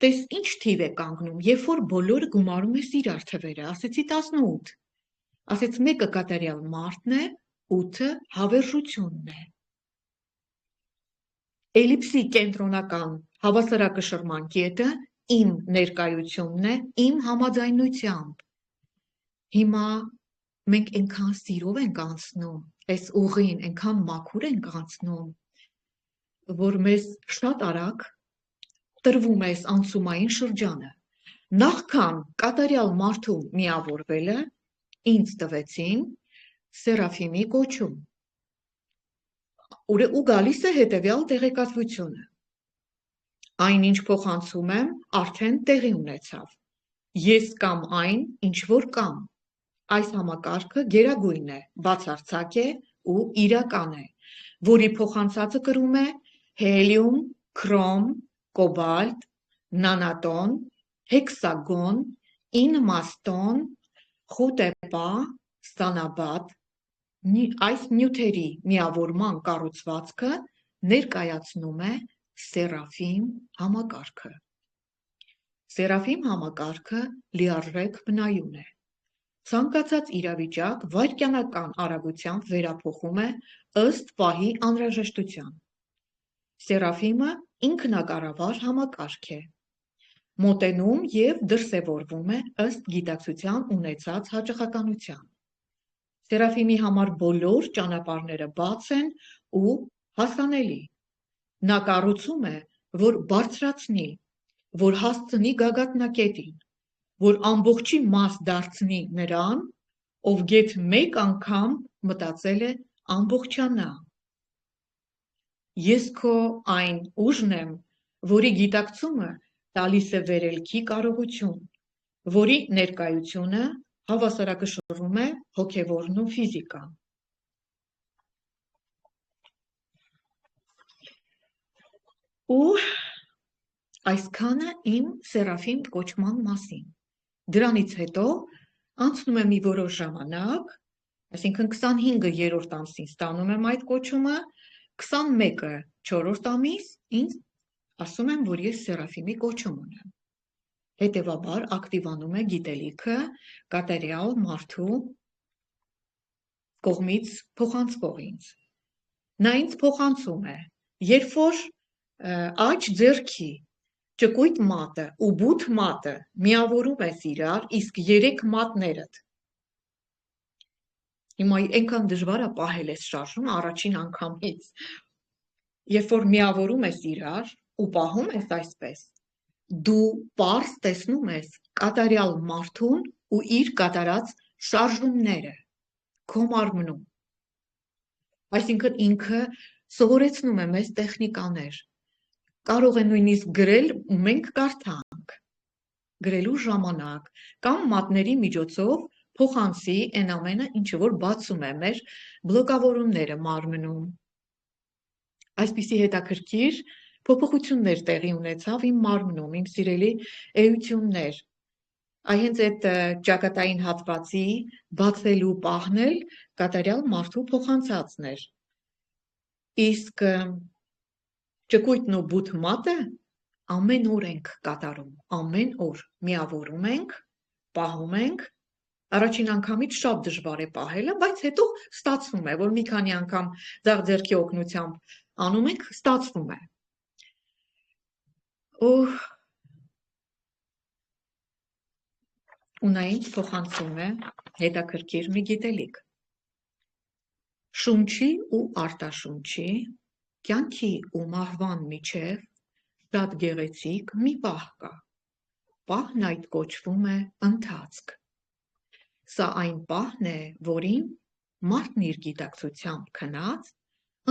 տես ինչ թիվ է կանգնում, երբ որ բոլորը գումարում ես իրար թվերը, ասեցի 18, ասեց մեկը կատարյալ մարդն է, 8-ը հավերժությունն է։ Էլիպսի կենտրոնական հավասարակշռման կետը իմ ներկայությունն է, իմ համաձայնությամբ։ Հիմա մենք այնքան սիրով ենք անցնում, այս ուղին այնքան մաքուր ենք անցնում, որ մեզ շատ արագ տրվում է այս անցումային շրջանը։ Նախքան կատարյալ մարդու միավորվելը ինձ տվեցին Սերաֆիմի կոչում։ Ու գալիս է հետևյալ տեղեկատվությունը։ Այնինչ փոխանցում եմ, արդեն տեղի ունեցավ։ Ես կամ այն, ինչ որ կամ։ Այս համակարգը գերագույն է, բացարձակ է ու իրական է, որի փոխանցածը կրում է հելիում, քրոմ, կոբալտ, նանատոն, հեքսագոն, ինմաստոն, խուտեպա, ստանաբատ, այս նյութերի միավորման կառուցվածքը ներկայացնում է Սերաֆիմ համակարգը։ Սերաֆիմ համակարգը լիարժեք բնայուն է։ Ցանկացած իրավիճակ վայրկյանական արագությամբ վերափոխում է ըստ պահի անհրաժեշտության։ Սերաֆիմը ինքնակառավար համակարգ է։ Մոտենում և դրսևորվում է ըստ գիտակցության ունեցած հաճախականության։ Սերաֆիմի համար բոլոր ճանապարհները բաց են ու հասանելի։ Նա կառուցում է որ բարձրացնի, որ հասցնի գագաթնակետին, որ ամբողջի մաս դարձնի նրան, ով գեթ մեկ անգամ մտածել է ամբողջանա։ Ես քո այն ուժն եմ, որի գիտակցումը տալիս է վերելքի կարողություն, որի ներկայությունը հավասարակշռում է հոգևորն ու ֆիզիկան։ Ու այսքանը իմ Սերաֆիմ կոչման մասին։ Դրանից հետո անցնում է մի որոշ ժամանակ, այսինքն 25-րդ ամսին ստանում եմ այդ կոչումը, 21-ը 4-րդ ամիս ինձ ասում եմ, որ ես Սերաֆիմի կոչում ունեմ։ Հետևաբար ակտիվանում է գիտելիքը կատարյալ մարդու կողմից փոխանցվող ինձ։ Նա ինձ փոխանցում է, երբ որ աջ ձեռքի ճկույտ մատը ու բութ մատը միավորում ես իրար, իսկ 3 մատներդ հիմա այնքան դժվար է պահել այս շարժումը առաջին անգամից, երբ որ միավորում ես իրար ու պահում ես այսպես, դու պարզ տեսնում ես կատարյալ մարդուն ու իր կատարած շարժումները քո մարմնում։ Այսինքն ինքը սովորեցնում է մեզ տեխնիկաներ, կարող է նույնիսկ գրել ու մենք կարդանք, գրելու ժամանակ կամ մատների միջոցով փոխանցի այն ամենը, ինչը որ բացում է մեր բլոկավորումները մարմնում։ Այսպիսի հետաքրքիր փոփոխություններ տեղի ունեցավ իմ մարմնում, իմ սիրելի էություններ։ Հենց այդ ճակատային հատվածի բացելու պահն էլ կատարյալ մարդու փոխանցածն էր։ Իսկ ճկույտն ու բութ մատը ամեն օր ենք կատարում, ամեն օր միավորում ենք, պահում ենք, առաջին անգամից շատ դժվար է պահելը, բայց հետո ստացվում է, որ մի քանի անգամ ձախ ձեռքի օգնությամբ անում ենք, ստացվում է։ Ու նա ինձ փոխանցում է հետաքրքիր մի գիտելիք։ Շունչի ու արտաշունչի, կյանքի ու մահվան միջև շատ գեղեցիկ մի պահ կա։ Պահն այդ կոչվում է ընթացք։ Սա այն պահն է, որին մարդն իր գիտակցությամբ քնած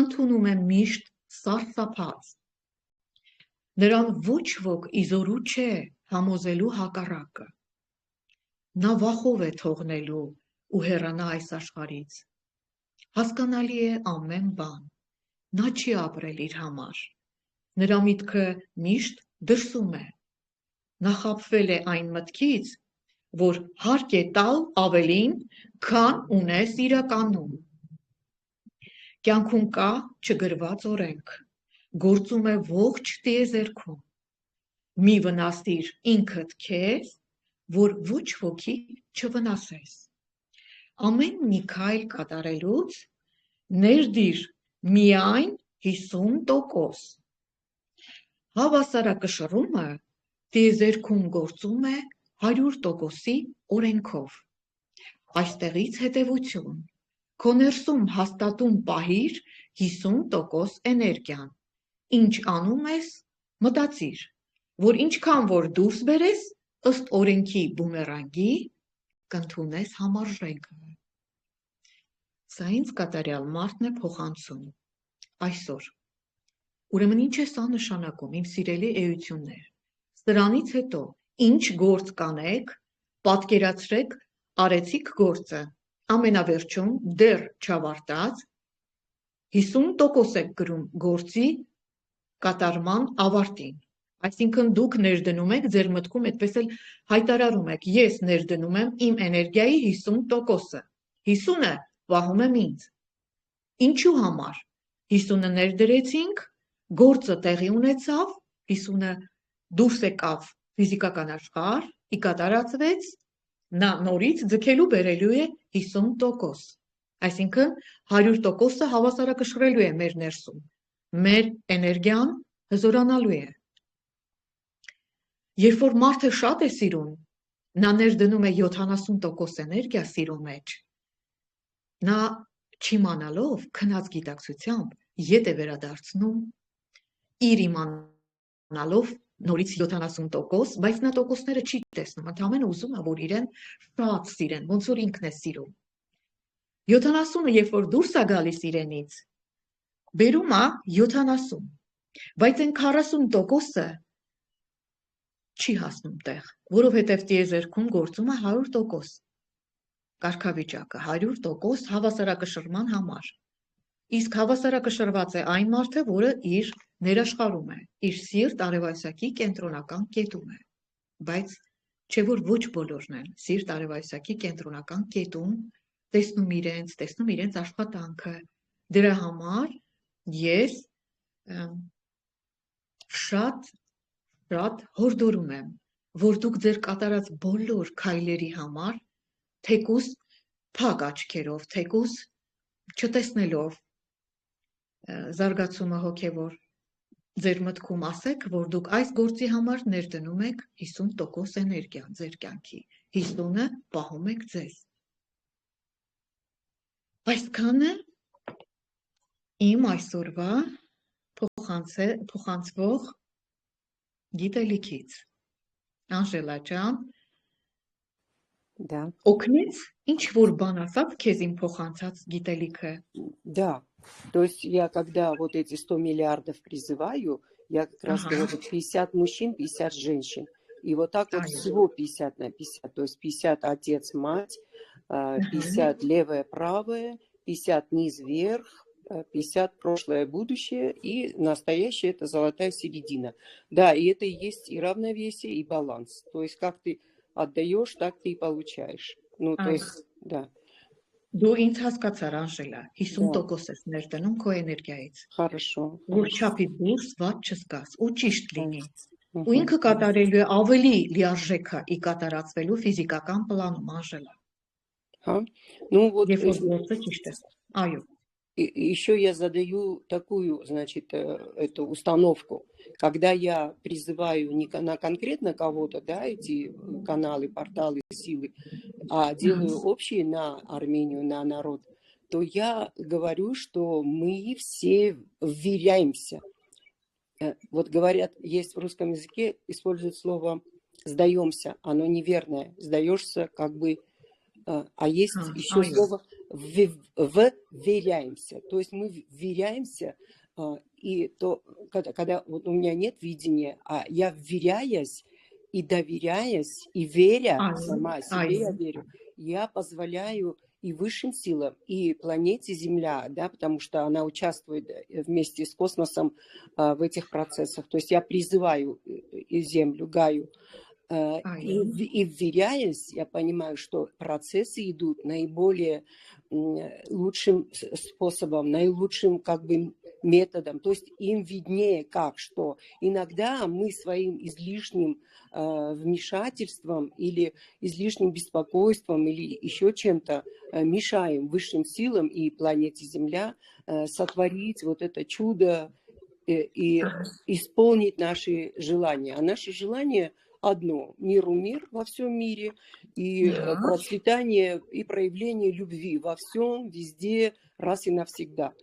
ընդունում է միշտ սարսափած։ Նրան ոչ ոք իզորու չէ համոզելու հակառակը։ Նա վախով է թողնելու ու հեռանա այս աշխարհից։ Հասկանալի է ամեն բան։ Նա չի ապրել իր համար։ Նրա միտքը միշտ դրսում է։ Նա խաբվել է այն մտքից, որ հարկ է տալ ավելին, քան ունես իրականում։ Կյանքում կա չգրված օրենք, գործում է ողջ տիեզերքում։ Մի վնասիր ինքդ քեզ, որ ոչ ոքի չվնասես։ Ամեն մի քայլ կատարելուց ներդիր միայն 50%։ Հավասարակշռումը տիեզերքում գործում է 100%-ի օրենքով։ Այստեղից հետևություն, քո ներսում հաստատուն պահիր 50% էներգիան, ինչ անում ես, մտածիր, որ ինչքան որ դուրս բերես, ըստ օրենքի բումերանգի, կընդունես համարժեքը։ Սա ինձ կատարյալ մարդն է փոխանցում այսօր։ Ուրեմն ինչ է սա նշանակում, իմ սիրելի էություններ։ Սրանից հետո ինչ գործ կանեք, պատկերացրեք արեցիք գործը, ամենավերջում դեռ չավարտած 50% եք գրում գործի կատարման ավարտին։ Այսինքն դուք ներդնում եք, ձեր մտքում այդպես էլ հայտարարում եք, ես ներդնում եմ իմ էներգիայի 50%-ը, 50-ը պահում եմ ինձ։ Ինչու համար։ 50-ը ներդրեցինք, գործը տեղի ունեցավ, 50-ը դուրս եկավ ֆիզիկական աշխարհ, ի կատարածվեց, նա նորից ձգելու բերելու է 50%։ Այսինքն 100%-ը հավասարակշռելու է մեր ներսում, մեր էներգիան հզորանալու է։ Երբ որ մարդը շատ է սիրում, նա ներդնում է 70% էներգիա սիրո մեջ, նա չիմանալով քնած գիտակցությամբ ետ է վերադարձնում իր իմանալով ստանալով նորից 70%, բայց նա տոկոսները չի տեսնում, ընդհանրապես ուզում է, որ իրեն շատ սիրեն, ոնց որ ինքն է սիրում։ 70-ը, երբ որ դուրս է գալիս իրենից, բերում է 70, բայց այն 40%-ը չի հասնում տեղ, որովհետև տիեզերքում գործում է 100%, կարգավիճակը 100% հավասարակշռման համար։ Իսկ հավասարակշռված է այն մարդը, որը իր ներաշխարում է, իր սիրտ արևայսակի կենտրոնական կետում է, բայց չէ որ ոչ բոլորն են սիրտ արևայսակի կենտրոնական կետում տեսնում իրենց աշխատանքը։ Դրա համար ես շատ հորդորում եմ, որ դուք ձեր կատարած բոլոր քայլերի համար թեկուզ փակ աչքերով, թեկուզ չտեսնելով զարգացումը հոգևոր, ձեր մտքում ասեք, որ դուք այս գործի համար ներդնում եք 50% էներգիա ձեր կյանքի, 50-ը պահում եք ձեզ։ Այսքանը իմ այսօրվա փոխանցվող գիտելիքից։ Անժելա ջան, Да. Օգնեց ինչ որ բան ասած քեզ իմ փոխանցած գիտելիքը։ Да. То есть я когда вот эти 100 миллиардов призываю, я как раз говорю 50 мужчин, 50 женщин. И вот так вот всего 50 на 50. То есть 50 отец, мать, 50 левое, правое, 50 низ, вверх, 50 прошлое, будущее, и настоящее это золотая середина. Да, и это и есть и равновесие, и баланс. То есть как ты отдаешь, так ты и получаешь. Ну, то есть, да. Դու ինձ հասկացար, Անժելա, 50% ես ներդնում քո էներգիայից։ Хорошо. Որ չափի դուրս ված չզգաս ու ճիշտ լինի։ Ու ինքը կատարելու է ավելի լիարժեք ի կատարածվելու ֆիզիկական պլանում, Անժելա։ Հա։ Ну вот Երբ որ գործը ճիշտ է։ Այո։ Еще я задаю такую, значит, эту установку, когда я призываю не на конкретно кого-то, да, эти каналы, порталы, силы, а делаю общие на Армению, на народ, то я говорю, что мы все вверяемся. Вот говорят, есть в русском языке, используют слово «сдаемся», оно неверное, сдаешься как бы, а есть еще слово «вверяемся», то есть мы вверяемся, и то, когда вот у меня нет видения, а я вверяясь и доверяясь, и веря сама себе, я верю, я позволяю и высшим силам, и планете Земля, да, потому что она участвует вместе с космосом в этих процессах. То есть я призываю и Землю, Гаю, и вверяясь, я понимаю, что процессы идут наиболее лучшим способом, наилучшим как бы методом. То есть им виднее как, что иногда мы своим излишним вмешательством или излишним беспокойством или еще чем-то мешаем высшим силам и планете Земля сотворить вот это чудо и исполнить наши желания. А наши желания одно – мир во всем мире, и процветание и проявление любви во всем, везде, раз и навсегда.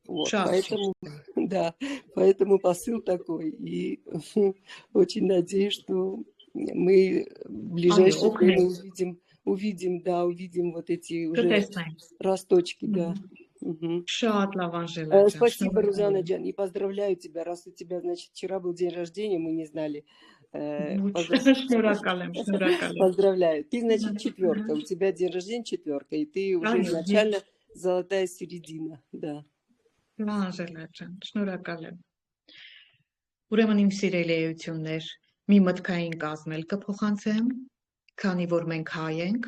Вот, поэтому, да, поэтому посыл такой. И очень надеюсь, что мы в ближайшее время увидим вот эти уже росточки, да. Спасибо, Рузана Джан, и поздравляю тебя, раз у тебя, значит, вчера был день рождения, мы не знали. Поздравляю. Ты, значит, четверка, у тебя день рождения четверка, и ты уже изначально золотая середина, да. Շնորհակալ եմ։ Ուրեմն իմ սիրելի էություններ, մի մտքային կազմել կփոխանցեմ, քանի որ մենք հայ ենք։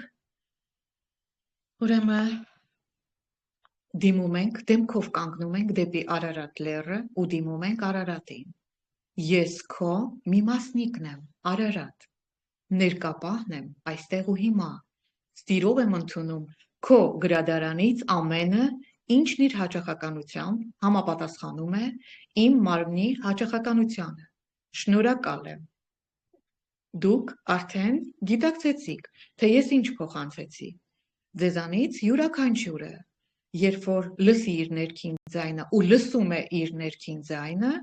Ուրեմն դիմում ենք, դեմքով կանգնում ենք դեպի Արարատ լեռը ու դիմում ենք Արարատին։ Ես քո մի մասնիկն եմ, Արարատ, ներկապահն եմ այստեղ ու հիմա, ստիրով եմ ընդունում քո գրադարանից ամենը, ինչն իր հաճախականությամբ համապատասխանում է իմ մարմնի հաճախականությանը, շնորհակալ եմ։ Դուք արդեն գիտակցեցիք, թե ես ինչ փոխանցեցի, ձեզանից յուրաքանչյուրը, երբ որ լսի իր ներքին ձայնը ու լսում է իր ներքին ձայնը,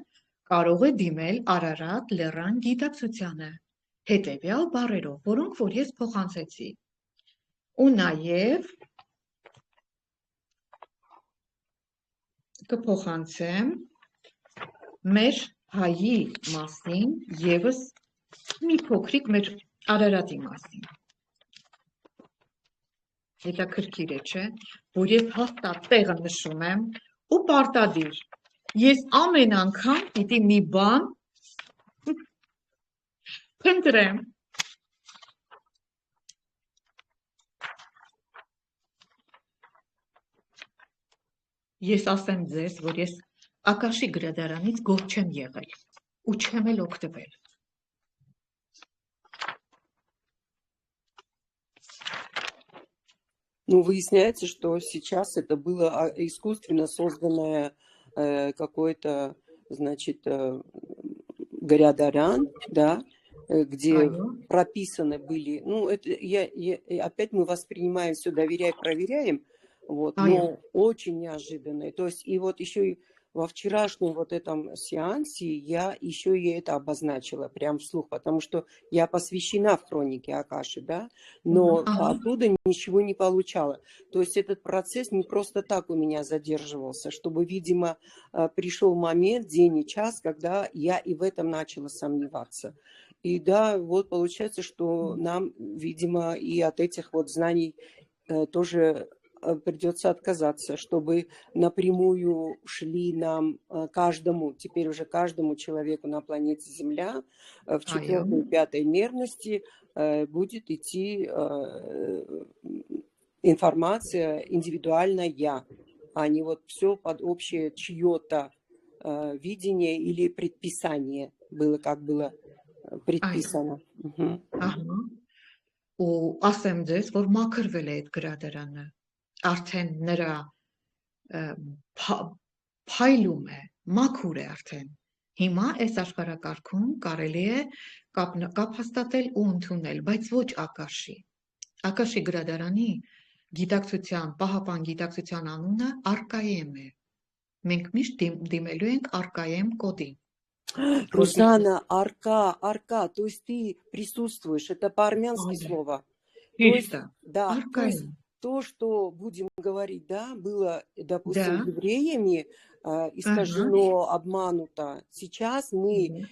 կարող է դիմել Արարատ լեռան գիտակցությանը, հետևյալ բառերով, որոնք որ ես փոխանցեցի։ Ու նաև կփոխանցեմ մեր հայի մասին եւս մի փոքրիկ մեր Արարատի մասին։ Հետաքրքիր է, չէ, որ ես հաստատ տեղը նշում եմ ու պարտադիր։ Ես ամեն անգամ պիտի մի բան փնտրեմ։ Ես ասեմ ձեզ, որ ես Ակաշի գրադարանից գոհ չեմ եղել ու չեմ էլ օգտվել։ Ну, выясняется, что сейчас это было искусственно созданное какое-то, значит, горядарян, да, где прописаны были, ну, это опять мы воспринимаем все, доверяем, проверяем, вот, но очень неожиданное. То есть, и вот еще и во вчерашнем вот этом сеансе я еще и это обозначила прям вслух, потому что я посвящена в хронике Акаши, да, но оттуда ничего не получала. То есть этот процесс не просто так у меня задерживался, чтобы, видимо, пришел момент, день и час, когда я и в этом начала сомневаться. И да, вот получается, что нам, видимо, и от этих вот знаний тоже придется отказаться, чтобы напрямую шли нам каждому, теперь уже каждому человеку на планете Земля в 4-й и 5-й нервности будет идти информация индивидуальная, а не вот все под общее чье-то видение или предписание было, как было предписано. Ու ասեմ ձեզ, որ մաքրվել է այդ գրադարանը, արդեն նրա փայլում է, մաքուր է արդեն։ Հիմա այս աշխարհակարգում կարելի է կապ հաստատել ու ընդունել, բայց ոչ Ակաշի։ Ակաշի գրադարանի գիտակցության, պահապան գիտակցության անունը Արկայեմ է։ Մենք միշտ դիմելու ենք Արկայեմ կոդին։ Рузана, арка, то есть ты присутствуешь, это по-армянски слово. То есть, да, то есть то, что будем говорить, да, было, допустим, евреями искажено, обмануто. Сейчас мы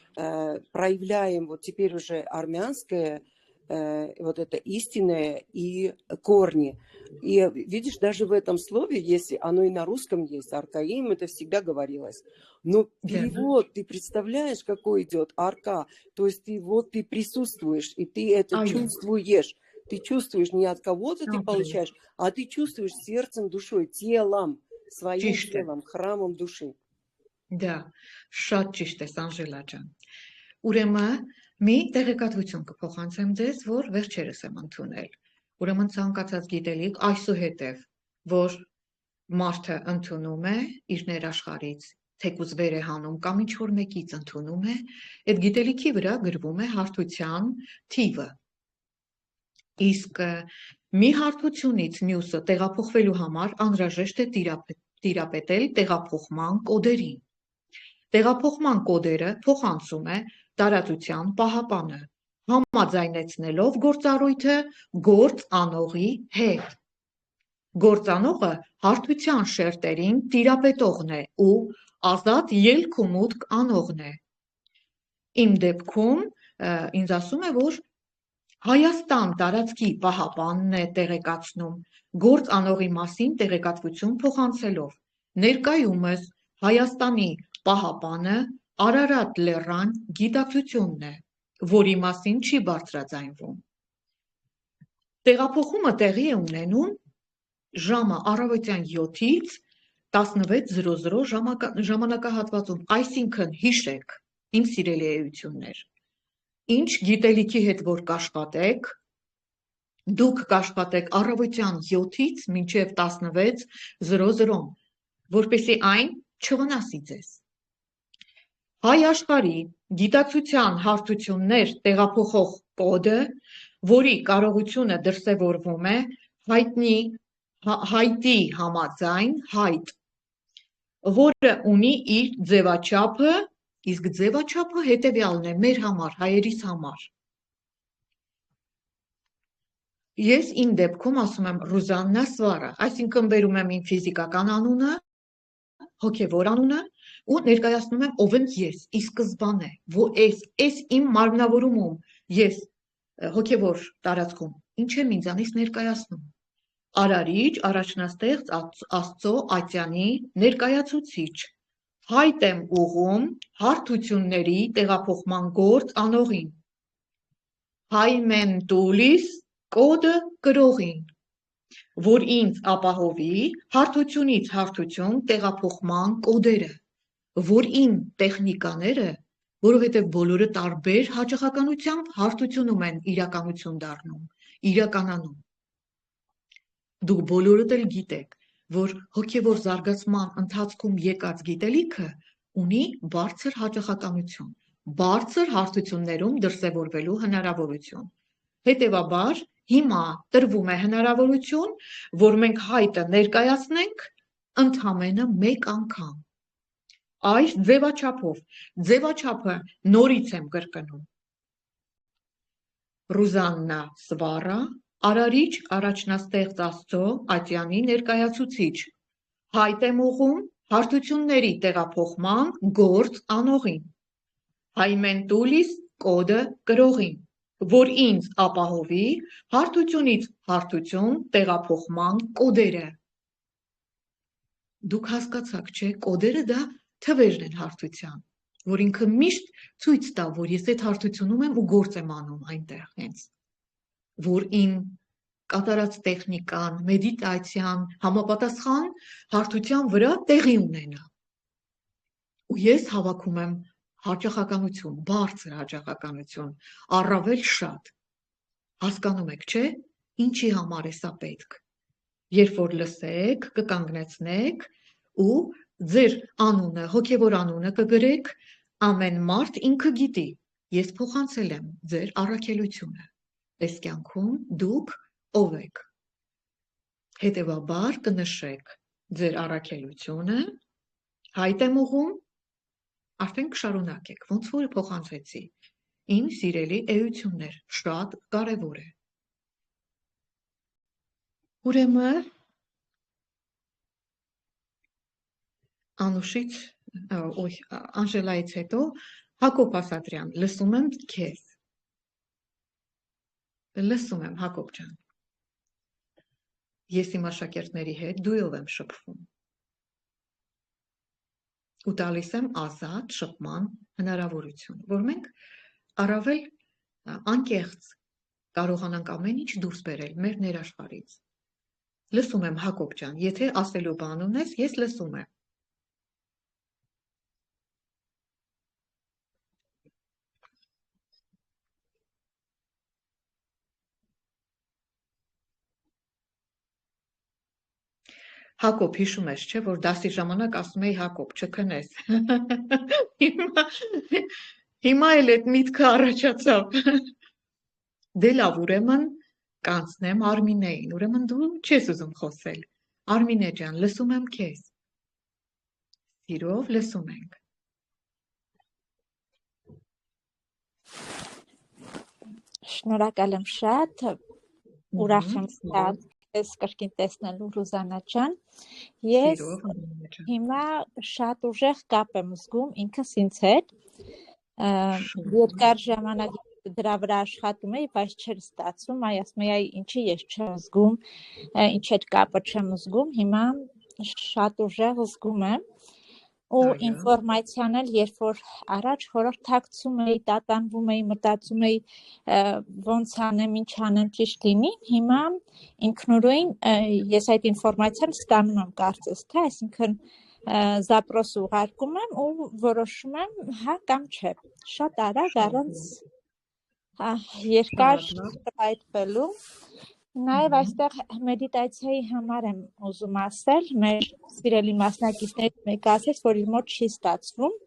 проявляем вот теперь уже армянское, вот это истинное и корни. И видишь, даже в этом слове, если оно и на русском есть, аркаим, это всегда говорилось. Но перевод, ты представляешь, какой идет арка, то есть ты присутствуешь, и ты это чувствуешь. Ты чувствуешь не от кого-то ты получаешь, а ты чувствуешь сердцем, душой, телом, своим телом, храмом души. Да, շատ ճիշտ է, Անժելա ջան։ Ուրեմն մի տեղեկատվություն կփոխանցեմ ձեզ, որ վերջերս եմ ընդունել։ Ուրեմն ցանկացած գիտելիք այսուհետև, որ մարդը ընդունում է իր ներաշխարից, թեկուզ վեր է հանում կամ ինչ-որ մեկից ընդունում է, այդ գիտելիքի վրա գրվում է հարթության թիվը։ Իսկ մի հարթությունից մյուսը տեղափոխվելու համար անհրաժեշտ է տիրապետել տեղափոխման կոդերին։ Տեղափոխման կոդերը փոխանցում է տարածության պահապանը, համաձայնեցնելով գործառույթը գործ անողի հետ։ Գործանողը հարթության շերտերին տիրապետողն է ու ազատ ելք ու մուտք անողն է։ Իմ դեպքում ինձ ասում է, որ Հայաստան տարածքի պահապանն է տեղեկացնում գործ անողի մասին տեղեկատվություն փոխանցելով։ Ներկայումս Հայաստանի պահապանը Արարատ լեռան գիտակցությունն է, որի մասին չի բարձրաձայնվում։ Տեղափոխումը տեղի է ունենում ժամը առավոտյան 7-ից 16:00 ժամանակահատվածում, այսինքն հիշեք, իմ սիրելի էություններ, ինչ գիտելիքի հետ որ կաշխատեք, դուք կաշխատեք առավոտյան 7-ից մինչև 16:00, որպեսզի այն չվնասի ձեզ։ Հայ աշխարհի գիտակցության հարթություններ տեղափոխող կոդը, որի կարողությունը դրսևորվում է հայտի համաձայն հայտ, որը ունի իր ձևաչափը Իսկ ձևաչափը հետևյալն է մեր համար, հայերիս համար։ Ես իմ դեպքում ասում եմ Ռուզաննա Սվարա, այսինքն բերում եմ իմ ֆիզիկական անունը, հոգևոր անունը ու ներկայացնում եմ ով եմ ես, ի սկզբանե, այս իմ մարմնավորումում ես հոգևոր տարածքում, ինչ եմ ինձանից ներկայացնում։ Արարիչ, առաջնաստեղծ Աստծո Ատյանի ներկայացուցիչ, հայտ եմ ուղում հարթությունների տեղափոխման գործ անողին, հայմեն տուլիս կոդը կրողին, որ ինձ ապահովի հարթությունից հարթություն տեղափոխման կոդերը, որ իմ տեխնիկաները, որովհետև բոլորը տարբեր հաճախականությամբ հարթությունում են իրականություն դառնում, իրականանում։ Դուք բոլորդ էլ գիտեք, որ հոգևոր զարգացման ընթացքում եկած գիտելիքը ունի բարձր հաճախականություն, բարձր հարթություններում դրսևորվելու հնարավորություն։ Հետևաբար, հիմա տրվում է հնարավորություն, որ մենք հայտը ներկայացնենք ընդամենը մեկ անգամ։ Այս ձևաչափով, ձևաչափը նորից եմ կրկնում։ Ռուզաննա Սվարա, Արարիչ, առաջնաստեղծ Աստծո Ատյանի ներկայացուցիչ, հայտ եմ ուղում հարթությունների տեղափոխման գործ անողին, հայմեն տուլիս կոդը կրողին, որ ինձ ապահովի հարթությունից հարթություն տեղափոխման կոդերը։ Դուք հասկացաք, չէ, կոդերը դա թվերն են հարթության, որ ինքը միշտ ցույց տա, որ ես այդ հարթությունում եմ ու գործ եմ անում այնտեղ հենց, որ իմ կատարած տեխնիկան, մեդիտացիան համապատասխան հարթության վրա տեղի ունենա։ Ու ես հավաքում եմ հաճախականություն, բարձր հաճախականություն, առավել շատ։ Հասկանում եք, չէ, ինչի համար է սա պետք։ Երբ որ լսեք, կկանգնեցնեք ու ձեր անունը, հոգևոր անունը կգրեք, ամեն մարդ ինքը գիտի, ես փոխանցել եմ ձեր առաքելությունը, այս կյանքում դուք ով եք։ Հետևաբար կնշեք ձեր առաքելությունը, հայտ եմ ուղում, արդեն կշարունակեք, ոնց որ փոխանցեցի, իմ սիրելի էություններ, շատ կարևոր է։ Ուրեմն Անուշից, Անժելայից հետո Հակոբ Ասատրյան, լսում եմ քեզ։ Լսում եմ, Հակոբ ջան։ Ես իմ աշակերտների հետ դույով եմ շփվում։ Ու տալիս եմ ազատ շփման հնարավորություն, որ մենք առավել անկեղծ կարողանանք ամեն ինչ դուրս բերել մեր ներաշխարհից։ Լսում եմ, Հակոբ ջան, եթե ասելու բան ունես, ես լսում եմ։ Հակոբ, հիշում ես, չէ, որ դասի ժամանակ ասում էի Հակոբ, չքնես։ Հիմա էլ այդ միտքը առաջացավ։ Դե լավ, ուրեմն կանցնեմ Արմինեին, ուրեմն դու չես ուզում խոսել։ Արմինե ջան, լսում եմ քեզ։ Սիրով լսում ենք։ Շնորհակալ եմ շատ, ուրախ եմ շատ ես կրկին տեսնելու Ռուզաննա ջան։ Ես հիմա շատ ուժեղ կապ եմ զգում ինքս ինձ հետ։ Երկար ժամանակ դրա վրա աշխատում էի, բայց չէր ստացվում, ասում էի, ինչի ես չեմ զգում, ինչ այդ կապը չեմ զգում, հիմա շատ ուժեղ զգում եմ։ Ու ինֆորմացիան էլ երբ որ առաջ խորհրդակցում էի, տատանվում էի, մտածում էի ոնց անեմ, ինչ անեմ ճիշտ լինի, հիմա ինքնուրույն ես այդ ինֆորմացիան ստանում եմ կարծես թե, այսինքն զապրոս ուղարկում եմ ու որոշում եմ հա կամ չէ, շատ արագ առանց երկար շփայտվելու։ Նաև այստեղ մեդիտացիայի համար եմ ուզում ասել, մեր սիրելի մասնակիցներից մեկը ասեց, որ իր մոտ չի ստացվում,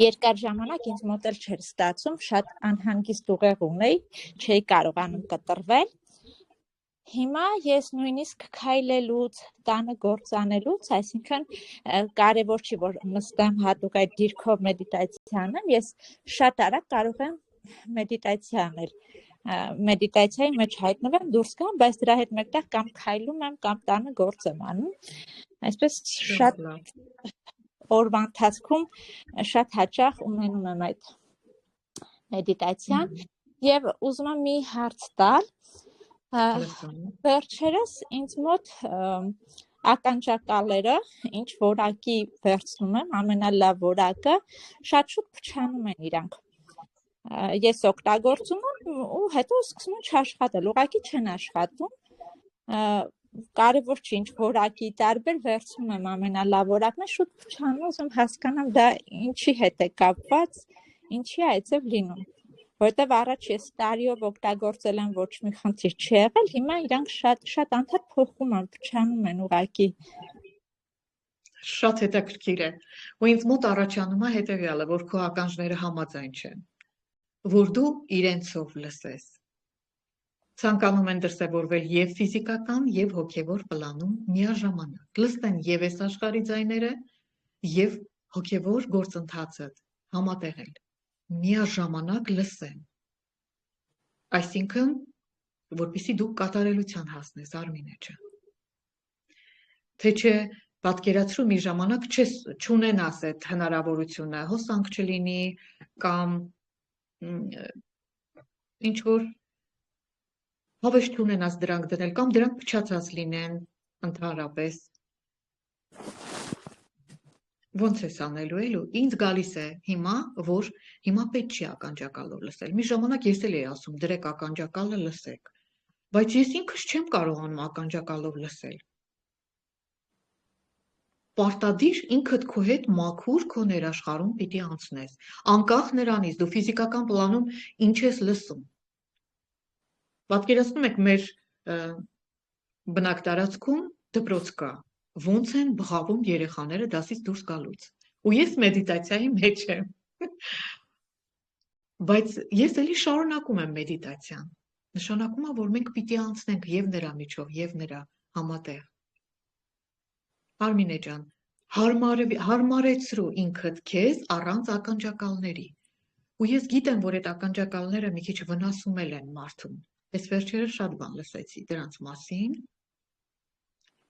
երկար ժամանակ ինձ մոտ էլ չէր ստացվում, շատ անհանգիստ ուղեղ ունեի, չէի կարողանում կտրվել, Հիմա ես նույնիսկ քայլելուց, տանը գործանելուց, այսինքն կարևոր չի, որ նստեմ հատուկ այդ դիրքով մեդիտացիա անեմ, ես շատ արագ կարող եմ մեդիտացիա անել։ Մեդիտացիայի մեջ հայտնվեմ, դուրս գամ, բայց դրա հետ մեկտեղ կամ քայլում եմ, կամ տանը գործ եմ անում։ Այսպես շատ օրվա ընթացքում շատ հաճախ ունենում եմ այդ մեդիտացիան եւ ուզում եմ մի հարց տալ։ Վերջերս ինձ մոտ ականջակալերը, ինչ որակի վերցնում եմ, ամենալավ որակը, շատ շուտ փչանում են իրանք։ Ես օգտագործում եմ ու հետո սկսում են չաշխատել, ուղղակի չեն աշխատում։ Կարևոր չի, ինչ որակի տարբեր վերցնում եմ ամենալավ որակն է, շուտ փչանում, ուզում հասկանամ դա ինչի հետ է կապված, ինչի է այդպես լինում։ Որտեվ առաջ ես տարիով օգտագործել եմ, ոչ մի խնդիր չի եղել, հիմա իրանք շատ անդադ փոխում են, փչանում են ուղղակի։ Շատ հետաքրքիր է։ Ու ինձ մոտ առաջանում է հետևյալը, որ քո ականջները համաձայն չեն, որ դու իրենցով լսես։ Ցանկանում են դրսևորվել եւ ֆիզիկական, եւ հոգեվոր պլանում միաժամանակ։ Լսեն եւ այս աշխարհի ձայները, եւ հոգեվոր գործընթացը համատեղել։ Միաժամանակ լսեն։ Այսինքն, որպեսզի դու կատարելության հասնես, Արմինե ջան։ Թե չէ պատկերացրու մի ժամանակ չունենաս այդ հնարավորությունը, հոսանք չլինի կամ ինչ որ հավես չունենաս դրանք դնել կամ դրանք փչացած լինեն ընդհանրապես։ Ոնց ես անելու էլու, ինձ գալիս է հիմա, որ հիմա պետք չի ականջակալով լսել։ Մի ժամանակ ես էլ էի ասում, դրեք ականջակալը լսեք, բայց ես ինքս չեմ կարողանում ականջակալով լսել։ Պարտադիր ինքդ քո հետ մաքուր քո ներաշխարհում պիտի անցնես, անկախ նրանից դու ֆիզիկական պլանում ինչ ես լսում։ Պատկերացնում եք մեր բնակտարածքում դպրոց կա, ոնց են բղավում երեխաները դասից դուրս գալուց։ Ու ես մեդիտացիայի մեջ եմ։ Բայց ես էլի շարունակում եմ մեդիտացիան։ Նշանակում է, որ մենք պիտի անցնենք եւ նրա միջով, եւ նրա համատեղ։ Արմինե ջան, հարմարեցրու ինքդ քեզ առանց ականջակալների։ Ու ես գիտեմ, որ այդ ականջակալները մի քիչ վնասում են մարդուն։ Ես վերջերս շատ բան լսեցի դրանց մասին։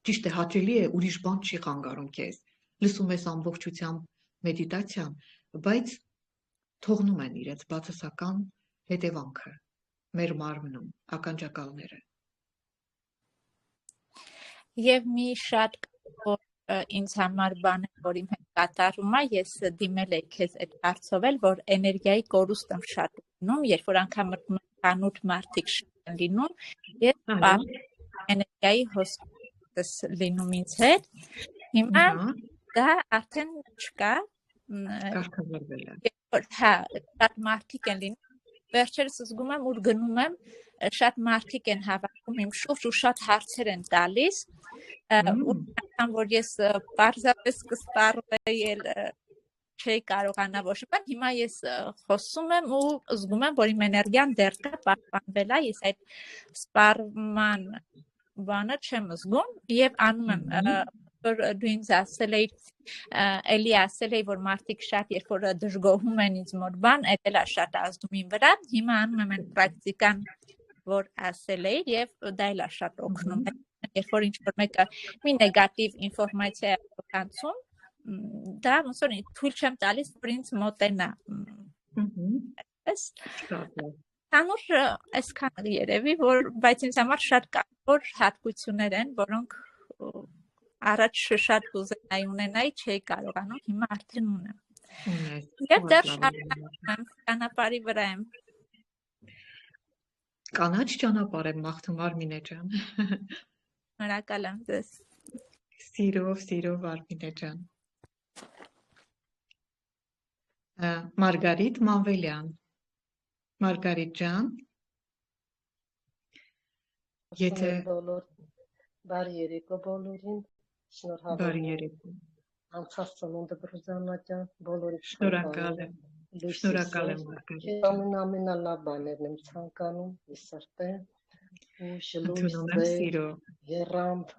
Ճիշտ է, հաճելի է, ուրիշ բան չի խանգարում քեզ։ Լսում ես ամբողջությամբ մեդիտացիան, բայց թողնում են իրենց բացասական հետևանքը մեր մարմնում, ականջակալները։ Եվ մի շատ ինձ համար բան է, որ իմ հետ կատարում է, ես դիմել եմ քեզ այդ հարցով էլ, որ էներգիայի կորուստ եմ շատ լինում, երբ որ անգամ անուտ մարդիկ շատ են լինում, ես էներգիայի հոսքս լինում ինձ հետ, հիմա դա արդեն չկա, հա, շատ մարդիկ են լինում, վերջերս զգում եմ, ուր գնում եմ, շատ մարդիկ են հավաքում իմ շուրջ ու շատ հարցեր են տալիս, ու անգամ որ ես պարզապես կսպառվեի էլ չէի կարողանա ոչ բան, հիմա ես խոսում եմ ու զգում եմ, որ իմ էներգիան դեռ կա, պահպանվել է, ես այդ սպառման բանը չեմ զգում եւ անում եմ, որ դու ինձ ասել էի, էլի ասել էի, որ մարդիկ շատ երբ որ դժգոհում են ինձ մոտ բան, այդ էլ է շատ ազդում իմ վրա, հիմա անում եմ այն պրակտիկան, որ ասել էի եւ դա էլ է շատ օգնում, երբ որ ինչ-որ մեկը մի նեգատիվ ինֆորմացիա է փոխանցում, դա ոնց որ թույլ չեմ տալիս, որ ինձ մոտենա։ Այս Անոր այսքան երևի, որ բայց ինձ համար շատ կարևոր հատկություններ են, որոնք առաջ շատ կուզենայի ունենայի, չէի կարողանում, հիմա արդեն ունեմ։ Եվ դեռ շարունակում եմ, ճանապարհի վրա եմ։ Կանաչ ճանապարհ եմ մաղթում, Արմինե ջան։ Շնորհակալ եմ ձեզ։ Սիրով, Արմինե ջան։ Մարգարիտ Մանվելյան։ Մարգարիտ ջան, եթե բարի երեկո բոլորին, շնորհակալ եմ անցած ծնունդը Բրուզաննա ջան, բոլորի շնորհակալ եմ Մարգարիտ։ Ամենալավ բաներն եմ ցանկանում, իսրտե, Ընդունում եմ սիրո։ Երանդ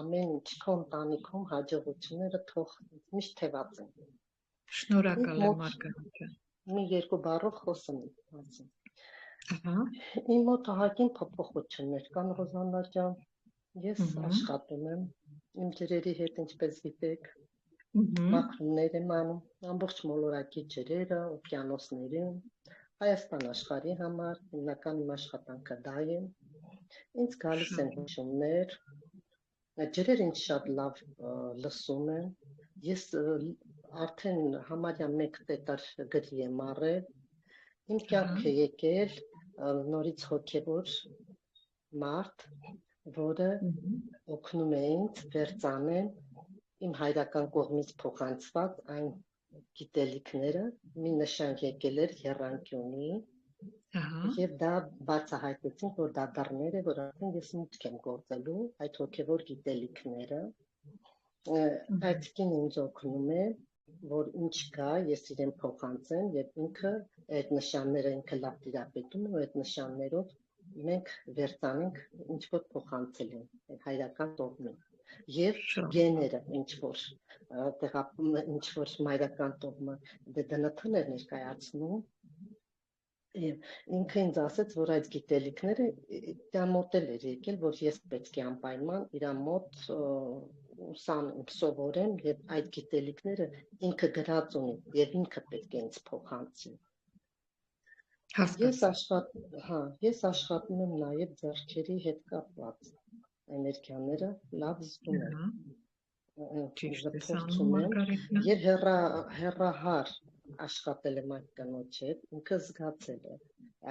ամեն ինչ քո ընտանիքում հաջողությունները թող միշտ թևած են։ Շնորհակալ եմ Մարգարիտ։ Մի երկու բառով խոսում եմ։ Ահա։ Իմ մոտ ահագին փոփոխություններ կան, Ռոզաննա ջան։ Ես աշխատում եմ իմ ջրերի հետ, ինչպես գիտեք, մաքրումներ եմ անում, ամբողջ մոլորակի ջրերը, օվկիանոսներին, Հայաստան աշխարհի համար, հիմնական իմ աշխատանքը դա է։ Ինձ գալիս են հուշումներ, ջրերը ինձ շատ լավ լսում են, ես արդեն համարյա 1 տետր գրի եմ առել, իմ կյանք է եկել նորից հոգևոր մարդ, որը օգնում է ինձ վերծանել իմ հայրական կողմից փոխանցված այն գիտելիքները, մի նշան եկել էր եռանկյունի, եւ դա բացահայտեցինք, որ դա դռներ է, որ արդեն ես մուտք եմ գործելու այդ հոգևոր գիտելիքները, այդ կին ինձ օգնում է, որ ինչ կա, ես իրեն փոխանցեմ եւ ինքը այդ նշանները ինքը լավ տիրապետում է, այդ նշաններով մենք վերցանենք ինչ որ փոխանցել են հայրական տողմին եւ գեները ինչ որ մայրական տողմը դնթն էր ներկայացնում եւ ինքը ինձ ասաց, որ այդ գիտելիքները դա մոտ էր եկել, որ ես պետք է անպայման իր մոտ սովորեմ եւ այդ գիտելիքները ինքը գրած ունի եւ ինքը պետք է ինձ փոխանցի։ Ես աշխատում եմ նաև ձեռքերի հետ կապված էներգիաները լավ զգում եմ եւ հեռահար աշխատել եմ այդ կնոջ հետ, ինքը զգացել է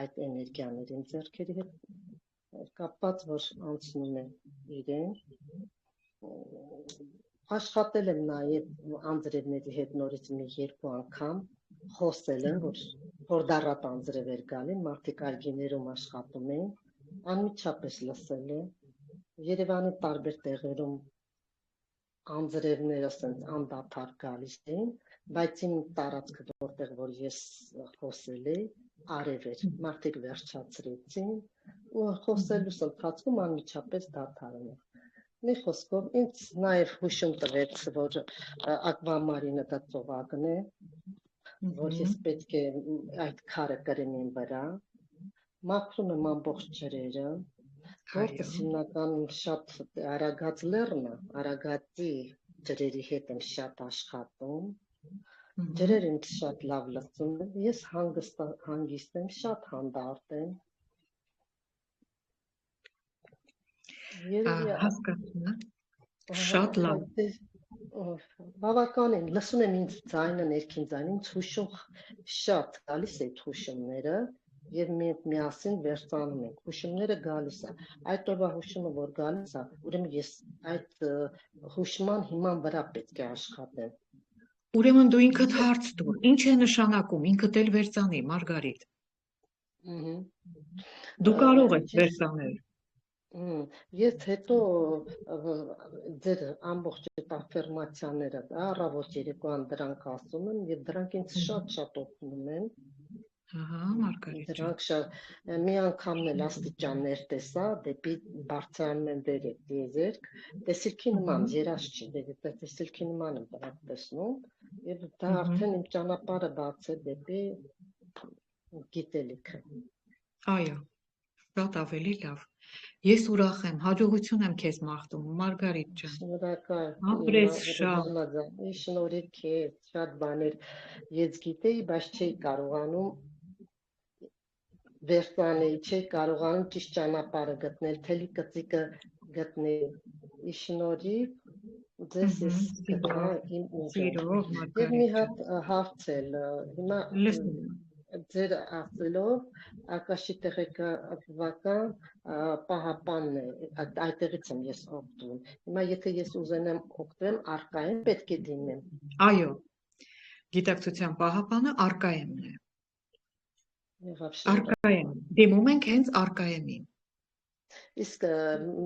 այդ էներգիաներին ձեռքերի հետ կապված, որ անցնում է իրեն, աշխատել եմ նաև անձրևների հետ նորից մի 2 անգամ խոսել են, որ դառատ անձրև էր գալին, մարդիկ արգիներում աշխատում էին, անմիջապես լսել է, Երևանի տարբեր տեղերում անձրևները ասենց անդադար գալիս էին, բայց իմ տարածքը որտեղ որ ես խոսել էի, արև էր, մարդիկ վերջացրեցին ու խոսելուս ընթացքում անմիջապես դադարում էր։ Մի խոսքով ինձ նաև հուշում տվեց, որ ակվամարինը դա ծովակն է, որ ես պետք է այդ քարը կրեմ իմ վրա, մաքրում եմ ամբողջ ջրերը, որտեղ հիմնականում շատ Արագած լեռնը, Արագածի ջրերի հետ եմ շատ աշխատում, ջրերը ինձ շատ լավ լսում են, ես հանգիստ եմ, շատ հանդարտ եմ, հասկացում եմ, շատ լավ։ Բավականին, լսում եմ ինձ ձայնը, ներքին ձայնը, ինձ հուշում շատ գալիս է այդ հուշումները եւ միասին վերցանում ենք, հուշումները գալիս է, այդ օրվա հուշումը որ գալիս է, ուրեմն ես այդ հուշման հիման վրա պետք է աշխատեմ։ Ուրեմն դու ինքդ հարց տուր, ինչ է նշանակում, ինքդ էլ վերցանի, Մարգարիտ։ Դու կարող ես վերցանել։ Ես հետո ձեր ամբողջ այդ աֆերմացիաները, առավոտ երեկոյան դրանք ասում եմ եւ դրանք ինձ շատ օգնում են։ Մարգարիտ։ Դրանք շատ մի անգամն էլ աստիճաններ տեսա, դեպի բարձրանում են վեր եզերք, տեսիլքի նման երազ չի, տեսիլքի նման եմ դրանք տեսնում եւ դա արդեն իմ ճանապարհը բացել դեպի գիտելիքը։ Այո, շատ ավելի լավ։ Ես ուրախ եմ, հաջողություն եմ քեզ մաղթում, Մարգարիտ ջան։ Շնորհակալ։ Ապրես շատ։ Շնորհիվ քեզ, շատ բաներ ես գիտեի, բայց չէի կարողանում վերցնել, չէի կարողանում ճիշտ ճանապարհը գտնել, թելի կծիկը գտնել։ Շնորհիվ ձեզ ես գտա իմ ուժը։ Եվ մի հատ հարց էլ, հիմա ձեր ասելով Ակաշի տեղեկատվական պահապանն է, այդտեղից եմ ես օգտվում։ Հիմա եթե ես ուզենամ օգտվել, արկայեմ պետք է դիմեմ։ Այո, գիտակցության պահապանը արկայեմն է։ Արկայեմ, դիմում ենք հենց արկայեմին։ Իսկ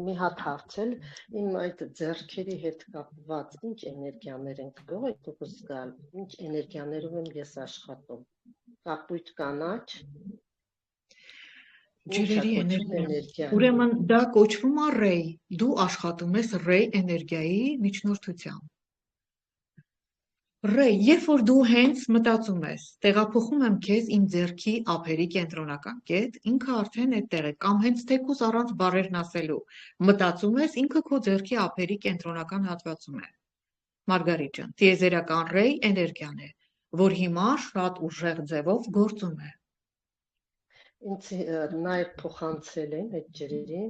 մի հատ հարց էլ, իմ այդ ձեռքերի հետ կապված ինչ էներգիաներ են կարող եք դուք զգալ, ինչ էներգիաներով եմ ես աշխատում, կապույտ կանաչ։ Ջրերի էներգիա։ Ուրեմն դա կոչվում է ռեյ։ Դու աշխատում ես ռեյ էներգիայի միջնորդությամբ։ Ռեյ, երբ որ դու հենց մտածում ես, տեղափոխում եմ քեզ իմ ձեռքի ափերի կենտրոնական կետ, ինքը արդեն այդտեղ է, կամ հենց թեկուզ առանց բառերն ասելու, մտածում ես, ինքը քո ձեռքի ափերի կենտրոնական հատվածում է։ Մարգարիտ ջան, տիեզերական ռեյ էներգիան է, որ հիմա շատ ուժեղ ձևով գործում է։ Ինձ նաև փոխանցել են այդ ջրերի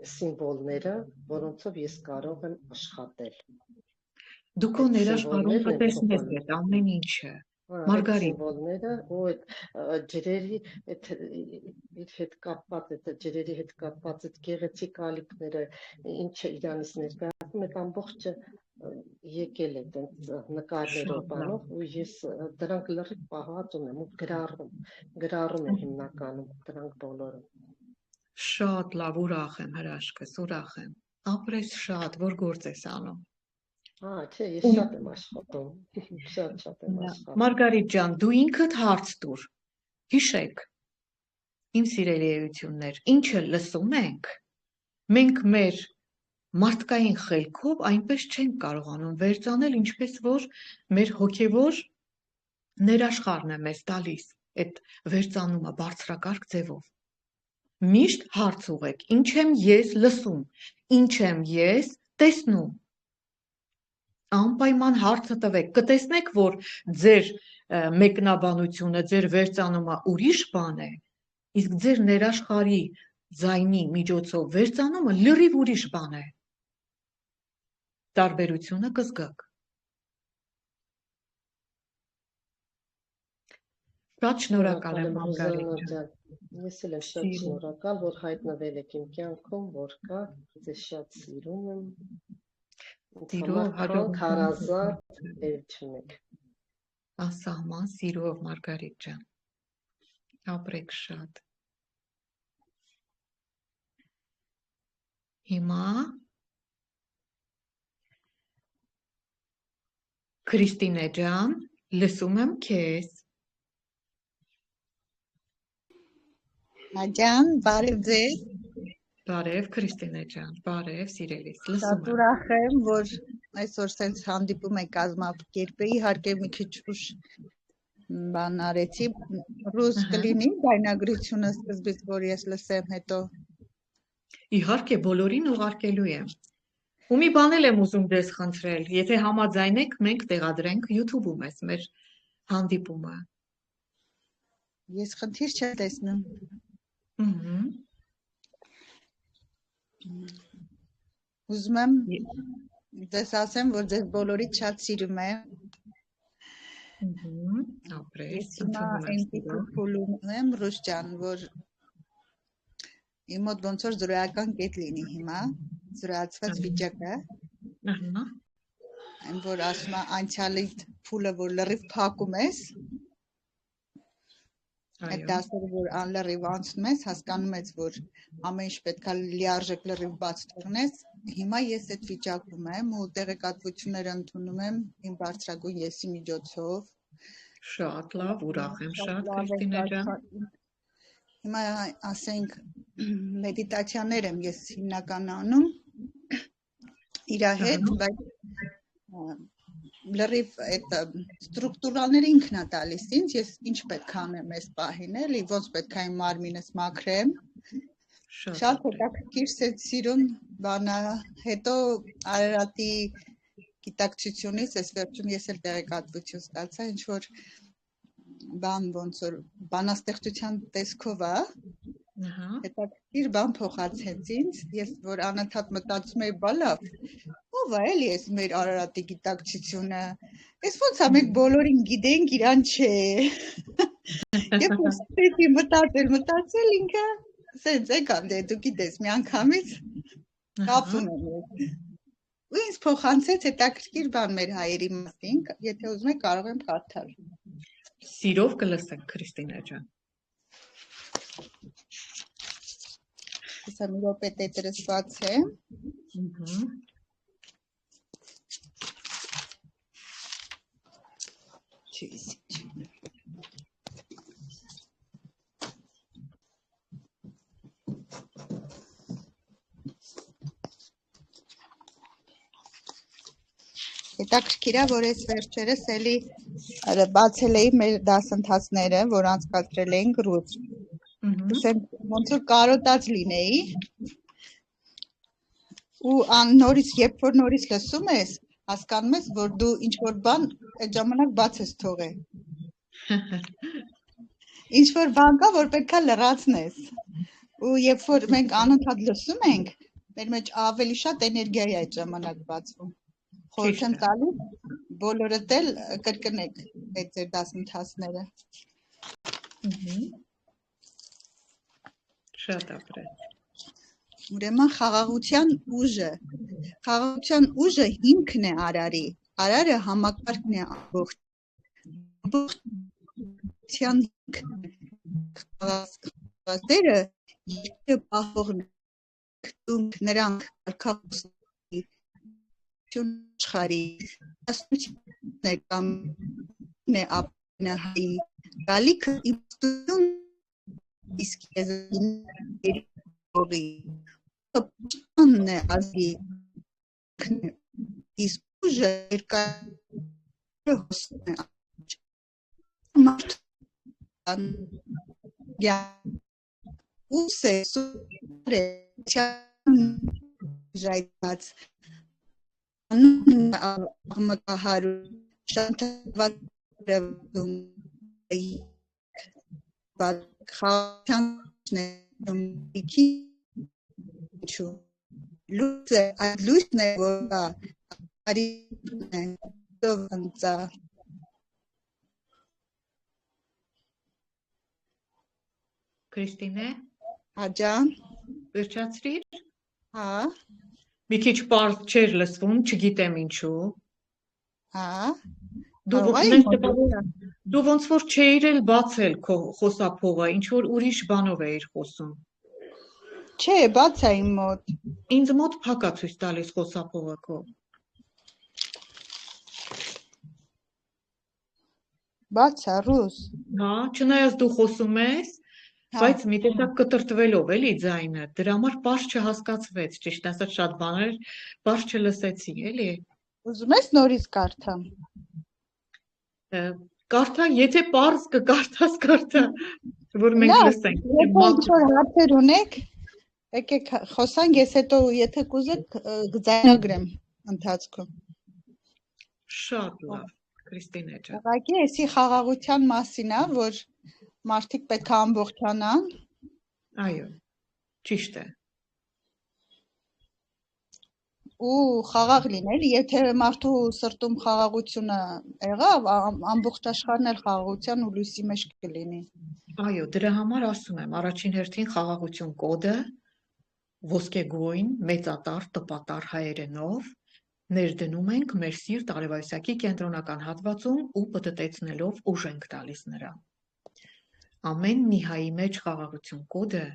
սիմվոլները, որոնցով ես կարող եմ աշխատել։ Դու քո ներաշխարհում կտեսնես այդ ամեն ինչը։ Մարգարիտ, սիմվոլները ու այդ ջրերի հետ կապված, այդ ջրերի հետ կապված այդ գեղեցիկ ալիքները, ինչը իրանից ներկայացնում, այդ ամբողջը եկել է այդ նկարներով բանով, ու ես դրանք լրիվ պահած ունեմ ու գրառում եմ հիմնականում դրանք բոլորը։ Շատ լավ, ուրախ եմ հրաշքս, ուրախ եմ։ Ապրես շատ, որ գործ ես անում։ Չէ, ես շատ եմ աշխատում, շատ եմ աշխատում։ Մարգարիտ ջան, դու ինքդ հարց տուր, հիշեք, իմ սիրելի էություններ, ինչը լսում ենք, մենք մեր մարդկային խելքով այնպես չենք կարողանում վերծանել, ինչպես որ մեր հոգևոր ներաշխարհն է մեզ տալիս, այդ վերծանումը բարձրակարգ ձևով։ Միշտ հարց ուղեք, ինչ եմ ես լսում, ինչ եմ ես տեսնում։ Անպայման հարցը տվեք, կտեսնեք, որ ձեր մեկնաբանությունը, ձեր վերծանումը ուրիշ բան է, իսկ ձեր ներաշխարհի ձայնի միջոցով վերծանումը լրիվ ուրիշ բան է։ Տարբերությունը կզգաք։ Շատ շնորհակալ եմ, Մարգարիտ ջան։ Ես էլ եմ շատ շնորհակալ, որ հայտնվել եք իմ կյանքում, որ կա, ձեզ շատ սիրում եմ։ Սիրով, հարազատ էություն եք։ Անսահման սիրով, Մարգարիտ ջան։ Ապրեք շատ։ Հիմա Քրիստինե ջան, լսում եմ քեզ։ Աջան, բարև ձեզ։ Բարև Քրիստինե ջան, բարև սիրելիս, լսում եմ։ Շատ ուրախ եմ, որ այսօր sense հանդիպում եք կազմակերպել, իհարկե մի քիչ ուշ բան արեցի, ռուս կլինի բայնագրությունը սկզբից, որ ես լսեմ հետո։ Իհարկե, բոլորին ուղարկելու եմ։ Ու մի բան եմ ուզում ձեզ խնդրել, եթե համաձայնեք, մենք տեղադրենք YouTube-ում ես մեր հանդիպումը։ Ես խնդիր չեմ տեսնում։ Ուզում եմ ձեզ ասեմ, որ ձեզ բոլորից շատ սիրում եմ։ Ապրես, ես հիմա այնտեղ փուլում եմ, Ռուս ջան, որ իմ մոտ ոնց որ զրոյական կետ լինի հիմա, զրոյացված վիճակը։ Այն որ ասում է անցյալի փուլը, որ լրիվ փակում ես, այդ դասերը, որ անլրիվ անցնում ես, հասկանում ես, որ ամեն ինչ պետք է լիարժեք լրիվ բաց թողնես, հիմա ես այդ վիճակում եմ ու տեղեկատվություններ ընդունում եմ իմ բարձրագույն եսի միջոցով։ Շատ լավ, ուրախ եմ շատ, Քրիստինե ջան։ Հիմա ասենք մեդիտացիաներ եմ ես հիմնական անում իր հետ, բայց լրիվ այդ ստրուկտուրալները ինքն է տալիս ինձ, ես ինչ պետք է անեմ այս պահին, էլի, ոնց պետք է իմ մարմինս մաքրեմ։ Շատ հետաքրքիր սիրուն բանա, հետո Արարատի գիտակցությունից այս վերջում ես էլ տեղեկատվություն ստացա, ինչ որ բան ոնց որ բանաստեղծության տեսքով է, հետաքրքիր բան փոխացեց ինձ, ես որ անընդհատ մտածում էի, բա լավ, ով է էլի այս մեր Արարատի գիտակցությունը, ես ոնց է մենք բոլորին գիտենք, իրան չէ։ Երբ որ սկսեցի մտածել ինքը, սենց եկավ, դե դու գիտես, մի անգամից կապ ունեմ։ Ու ինձ փոխանցեց հետաքրքիր բան մեր հայերի մասին, եթե ուզում եք կարող եմ կարդալ։ Սիրով կլսենք, Քրիստինե ջան։ Հեսա մի րոպե տետրսված է։ հետաքրքիր է, որ այս վերջերս էլի բացել էի մեր դասընթացները, որ անցկացրել էինք ռուս։ Ոնց որ կարոտած լինեի ու երբ որ նորից լսում ես, հասկանում ես, որ դու ինչ-որ բան այդ ժամանակ բաց ես թողել։ Ինչ-որ բան կա, որ պետք է լրացնես։ Ու երբ որ մենք անընդհատ լսում ենք, մեր մեջ ավելի շատ էներգիա է այդ ժամանակ բացվում։ Խորհուրդ եմ տալիս բոլորդ էլ կրկնեք այդ ձեր դասընթացները։ Շատ ապրես։ Ուրեմն խաղաղության ուժը հիմքն է արարի։ Արարը համակարգն է ամբողջության հիմքն է։ Խաղաղները երկրը պահողն են, նրանք կարգախոսների աշխարհի հասունությունն է կամ է ապնահայի գալիքը իստություն իսկ եզրին հողի պաշտպանն է ազգի իսկ ուժը երկար հոսն է մարդան ուս է սուրե ժայտած աղմկահարու շանթված ռևդում խաղաղությանն է իքի ինչու լույսը այդ լույսն է որ արիպն է դով ընծա Քրիստինե աջան վերջացրիր հա մի քիչ պարզ չէր լսվում չգիտեմ ինչու հա դու ոնց որ չէիր էլ բացել քո խոսափողը ինչ որ ուրիշ բանով էիր խոսում չէ բաց է իմ մոտ ինձ մոտ փակ է ցույց տալիս խոսափողը քո բաց է ռուս հա չնայած դու խոսում ես բայց մի տեսակ կտրտվելով էլի ձայնը դրա համար պարզ չհասկացվեց ճիշտ ասած շատ բաներ պարզ չլսեցի էլի ուզում ես նորից կարդամ կարդա եթե պարզ կկարդաս կարդա որ մենք լսենք ինչ-որ հարցեր ունեք եկեք խոսանք ես հետո եթե կուզեք կձայնագրեմ ընթացքում շատ լավ Քրիստինե ջան ուղղակի էսի խաղաղության մասին է որ մարդիկ պետք է ամբողջանան այո ճիշտ է ու խաղաղ լինել եթե մարդու սրտում խաղաղությունը եղավ ամբողջ աշխարհն էլ խաղաղության ու լույսի մեջ կլինի այո դրա համար ասում եմ առաջին հերթին խաղաղություն կոդը ոսկեգույն մեծատար տպատար հայերենով ներդնում ենք մեր սիրտ արևայրսակի կենտրոնական հատվածում ու պտտեցնելով ուժ ենք տալիս նրան ամեն մի հայի մեջ խաղաղություն կոդը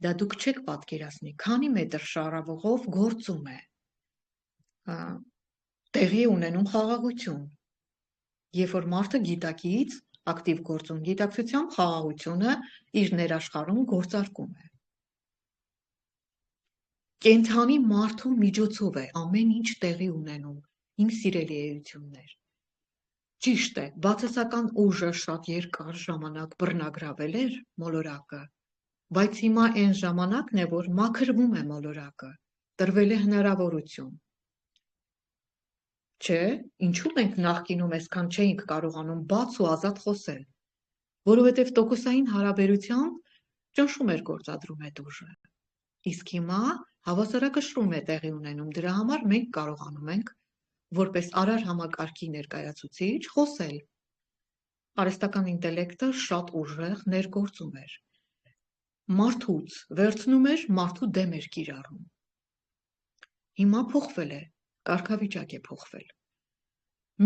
դա դուք չեք պատկերացնի քանի մետր շարավողով գործում է տեղի ունենում խաղաղություն երբ որ մարդը գիտակից ակտիվ գործում գիտակցությամբ խաղաղությունը իր ներաշխարհում գործարկում է կենթանի մարդու միջոցով է ամեն ինչ տեղի ունենում իմ սիրելի էություններ ճիշտ է բացասական ուժը շատ երկար ժամանակ բռնագրավել էր մոլորակը բայց հիմա այն ժամանակն է որ մաքրվում է մոլորակը տրվել է հնարավորություն չէ ինչու մենք նախկինում այսքան չէինք կարողանում բաց ու ազատ խոսել որովհետև տոկոսային հարաբերությամբ ճնշում էր գործադրում այդ ուժը իսկ հիմա հավասարակշռում է տեղի ունենում դրա համար մենք կարողանում ենք որպես արար համակարգի ներկայացուցիչ խոսել արհեստական ինտելեկտը շատ ուժեղ ներգործում էր մարդուց վերցնում էր մարդու դեմ էր կիրառում հիմա փոխվել է կարգավիճակ է փոխվել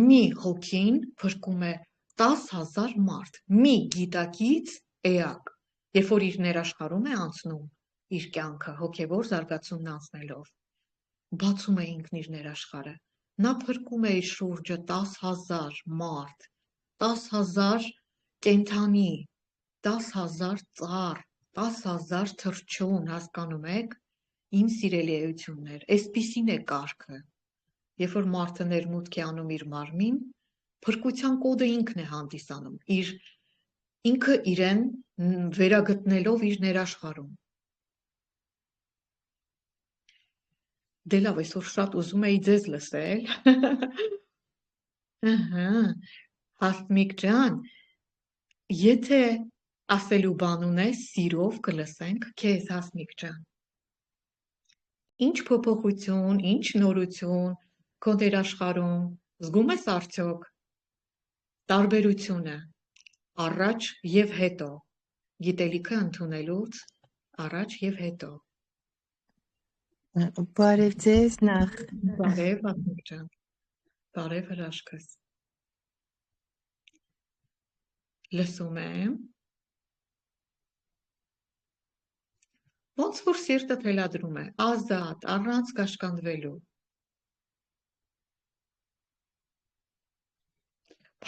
մի հոգին փրկում է 10,000 մարդ մի գիտակից էակ երբ որ իր ներաշխարհում է անցնում իր կյանքը հոգևոր զարգացումն անցնելով բացում է ինքն իր ներաշխարհը նա փրկում է իր շուրջը 10,000 մարդ 10,000 կենդանի 10,000 ծառ 10,000 թռչուն հասկանում եք իմ սիրելի էություններ այսպիսին է կարգը երբ որ մարդը ներմուտք է անում իր մարմին, փրկության կոդը ինքն է հանդիսանում, ինքը իրեն վերագտնելով իր ներաշխարհում։ Դե լավ, այսօր շատ ուզում էի ձեզ լսել։ Հասմիկ ջան, եթե ասելու բան ունես, սիրով կլսենք քեզ, Հասմիկ ջան։ Ինչ փոփոխություն, ինչ նորություն քո ներաշխարհում, զգում ես արդյոք տարբերությունը առաջ եւ հետո, գիտելիքը ընդունելուց առաջ եւ հետո։ Բարև ձեզ նախ։ Բարև Հասմիկ ջան, բարև հրաշքս։ Լսում եմ։ Ոնց որ սիրտը թելադրում է, ազատ, առանց կաշկանդվելու։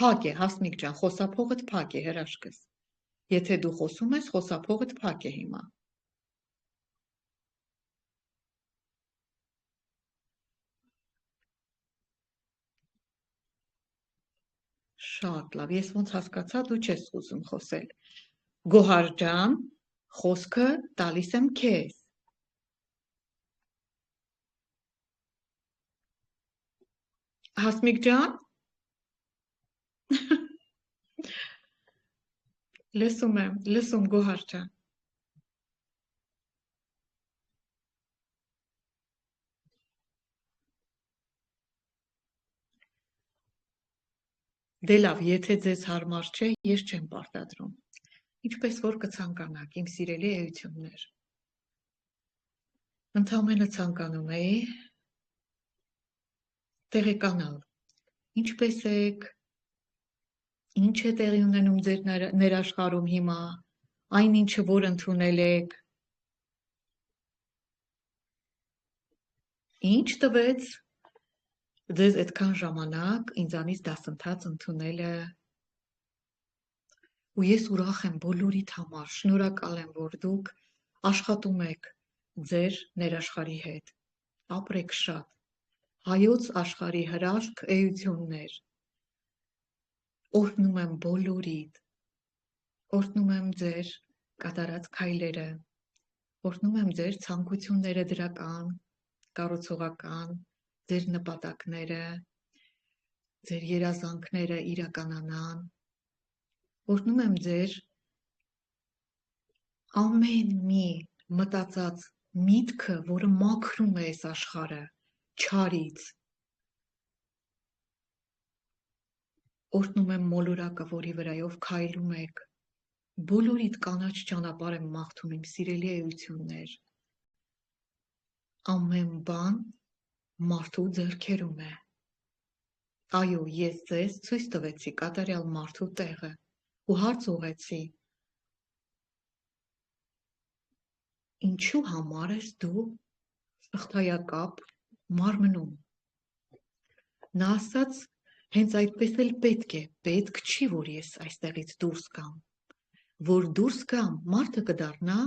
Փակ է, Հասմիկ ջան, խոսափողդ փակ է, հրաշքս։ Եթե դու խոսում ես, խոսափողդ փակ է հիմա։ Շատ լավ, ես ոնց հասկացա, դու չես ուզում խոսել։ Գոհար ջան, խոսքը տալիս եմ քեզ։ Հասմիկ ջան։ Լսում եմ, լսում Գոհար ջան։ Դե լավ, եթե ձեզ հարմար չէ, ես չեմ պարտադրում։ Ինչպես որ կցանկանաք, իմ սիրելի էություններ։ Ընդամենը ցանկանում էի տեղեկանալ, ինչպես եք, ինչ է տեղի ունենում ձեր ներաշխարհում հիմա, այն ինչը որ ընդունել եք, ինչ տվեց ձեզ այդքան ժամանակ ինձանից դասընթաց ընդունելը, ու ես ուրախ եմ բոլորիդ համար, շնորհակալ եմ, որ դուք աշխատում եք ձեր ներաշխարհի հետ, ապրեք շատ, հայոց աշխարհի հրաշք էություններ, օրհնում եմ բոլորիդ, օրհնում եմ ձեր կատարած քայլերը, օրհնում եմ ձեր ցանկությունները դրական, կառուցողական, ձեր նպատակները, ձեր երազանքները իրականանան, օրհնում եմ ձեր ամեն մի մտածած միտքը, որը մաքրում է այս աշխարհը չարից, օրհնում եմ մոլորակը, որի վրայով քայլում եք, բոլորիդ կանաչ ճանապարհ եմ մաղթում իմ սիրելի էություններ, ամեն բան մարդու ձեռքերում է, այո, ես ձեզ ցույց տվեցի կատարյալ մարդու տեղը ու հարց ուղղեցի, ինչու համար ես դու սխթայակապ մարմնում, նա ասաց, հենց այդպես էլ պետք չի, որ ես այստեղից դուրս գամ, որ դուրս գամ, մարդը կդառնա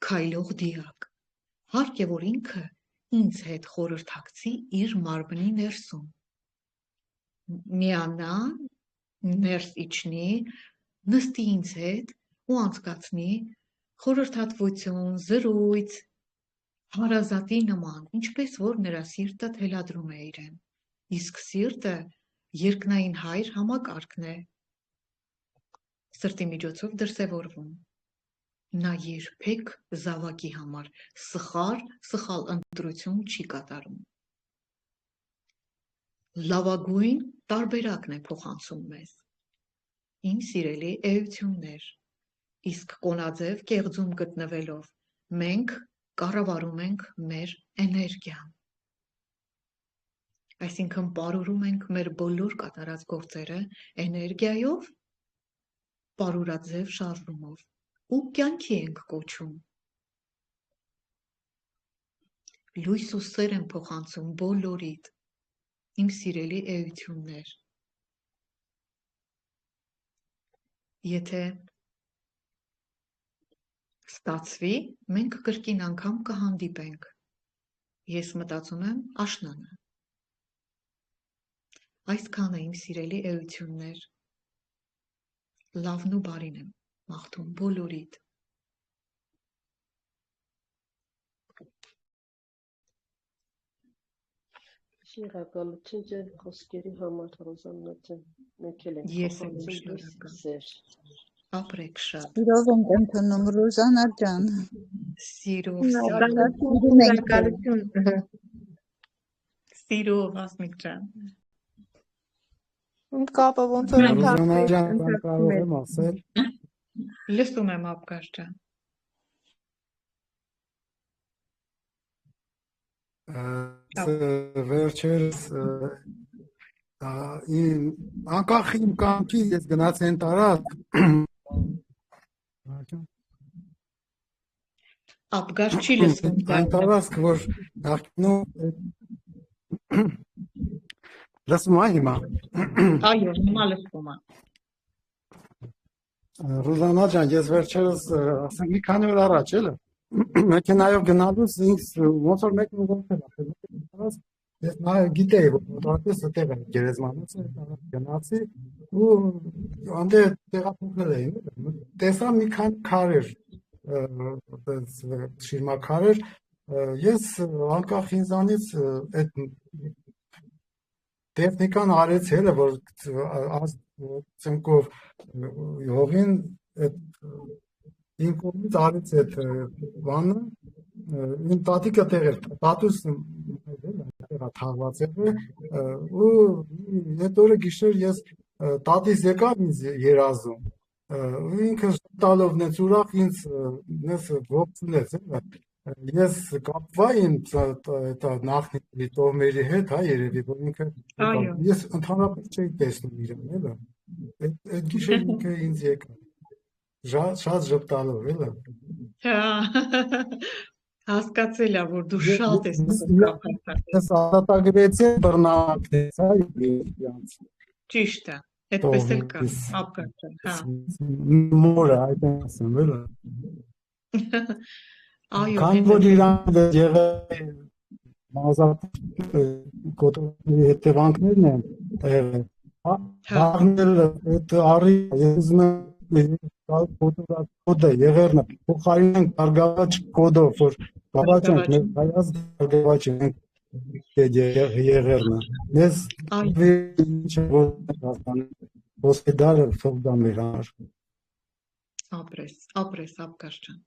քայլող դիակ, հարկ է, որ ինքը ինձ հետ խորհրդակցի իր մարմնի ներսում, միանա, ներս իջնի, նստի ինձ հետ ու անցկացնի խորհրդատվություն, զրույց, հարազատի նման, ինչպես որ նրա սիրտը թելադրում է իրեն, իսկ սիրտը երկնային հայր համակարգն է, սրտի միջոցով դրսևորվում, նա երբեք զավակի համար սխալ ընտրություն չի կատարում, լավագույն տարբերակն է փոխանցում մեզ, իմ սիրելի էություններ, իսկ կոնաձև կեղծում գտնվելով, մենք կառավարում ենք մեր էներգիան, այսինքն պարուրում ենք մեր բոլոր կատարած գործերը էներգիայով, պարուրաձև շարժումով ու կյանքի ենք կոչում, լույս ու սեր են փոխանցում բոլորիդ, իմ սիրելի էություններ, եթե ստացվի, մենք կրկին անգամ կհանդիպենք, ես մտածում եմ աշնանը։ Այսքանը իմ սիրելի էություններ, լավն ու բարին եմ մաղթում բոլորիդ։ Շնորհակալություն ձեր խոսքերի համար, Ռոզաննա ջան, մենք էլ ենք Ես եմ փոխանցում շնորհակալ։ սեր։ Ապրեք շատ։ Սիրով ենք ընդունում Ռոզաննա ջան։ Սիրով, Շնորհակալություն։ Սիրով, Ասմիկ ջան։ Կապը ոնց որ Ռոզաննա ջան, կարող եմ ասել։ Լսում եմ Աբգար ջան։ Վերջերս անկախ իմ կամքի ես գնացի են տարածք Աբգար չի լսում այն տարածք որ նախնում լսում ա հիմա այո հիմա լսում ա Ռոզաննա ջան ես վերջերս ասենք մի քանի օր առաջ էլը մեքենայով գնալուց ինձ ոնց որ մեկն ոնց էր ես նա գիտեի որ մոտավորապես այդտեղ եմ գերեզմանոց գնացի ու անդե տեղափոխվել էին տեսա մի քանի քարեր շիրմաքարեր ես անկախ ինձանից այդ տեխնիկան արեց հելը որ ծնկով հողին այդ իմ կողմից արեց այդ բանը իմ տատիկը տեղ էր տատուս թաղված էր ու այդ օրը գիշեր ես տատիս եկավ ինձ երազում ու ինքը տալով նենց ուրախ ինձ նես ողջունեց ես կապվա իմ նախնի տոհմերի հետ հա երևի որ ինքը ես ընդհանրապես չէի տեսնում իրեն էլը այդ գիշեր ինքը ինձ եկավ շատ ժպտալով էլը հասկացել ա որ դու շատ ես ես արտագրեցի բռնանակից հա ճիշտ է այդպես էլ կա Աբգար ջան հա մորը այդ ասեմ էլը այո քան որ իրան եղել մազատ կոտրի հետևանքներն են հաղնել այդ արի ես ուզում եմ կոդը եղերնը փոխարինենք բարգավաճ կոդով որ բավաճենք մեր հայաց բարգավաճ ենք եղերնը ես ինչ որ հոսպիտալը ֆոնդա մեր համար ապրես Աբգար ջան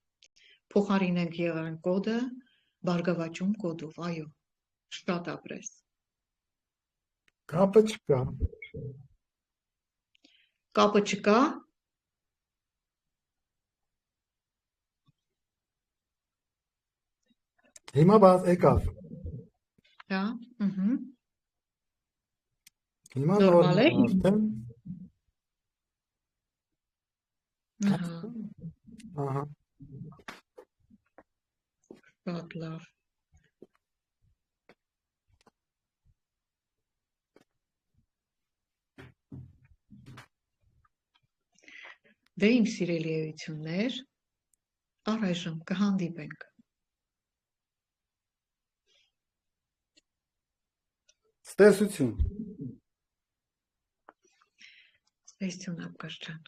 փոխարինենք եղերն կոդը բարգավաճում կոդով այո շատ ապրես կապը չկա Հիմա բաց եկավ։ Հա, Հիմա նորմալ է արդեն։ Ահա։ Շատ լավ։ Դե իմ սիրելի էություններ, առայժմ կհանդիպենք։ Տեսություն։ Տեսություն Աբգար ջան։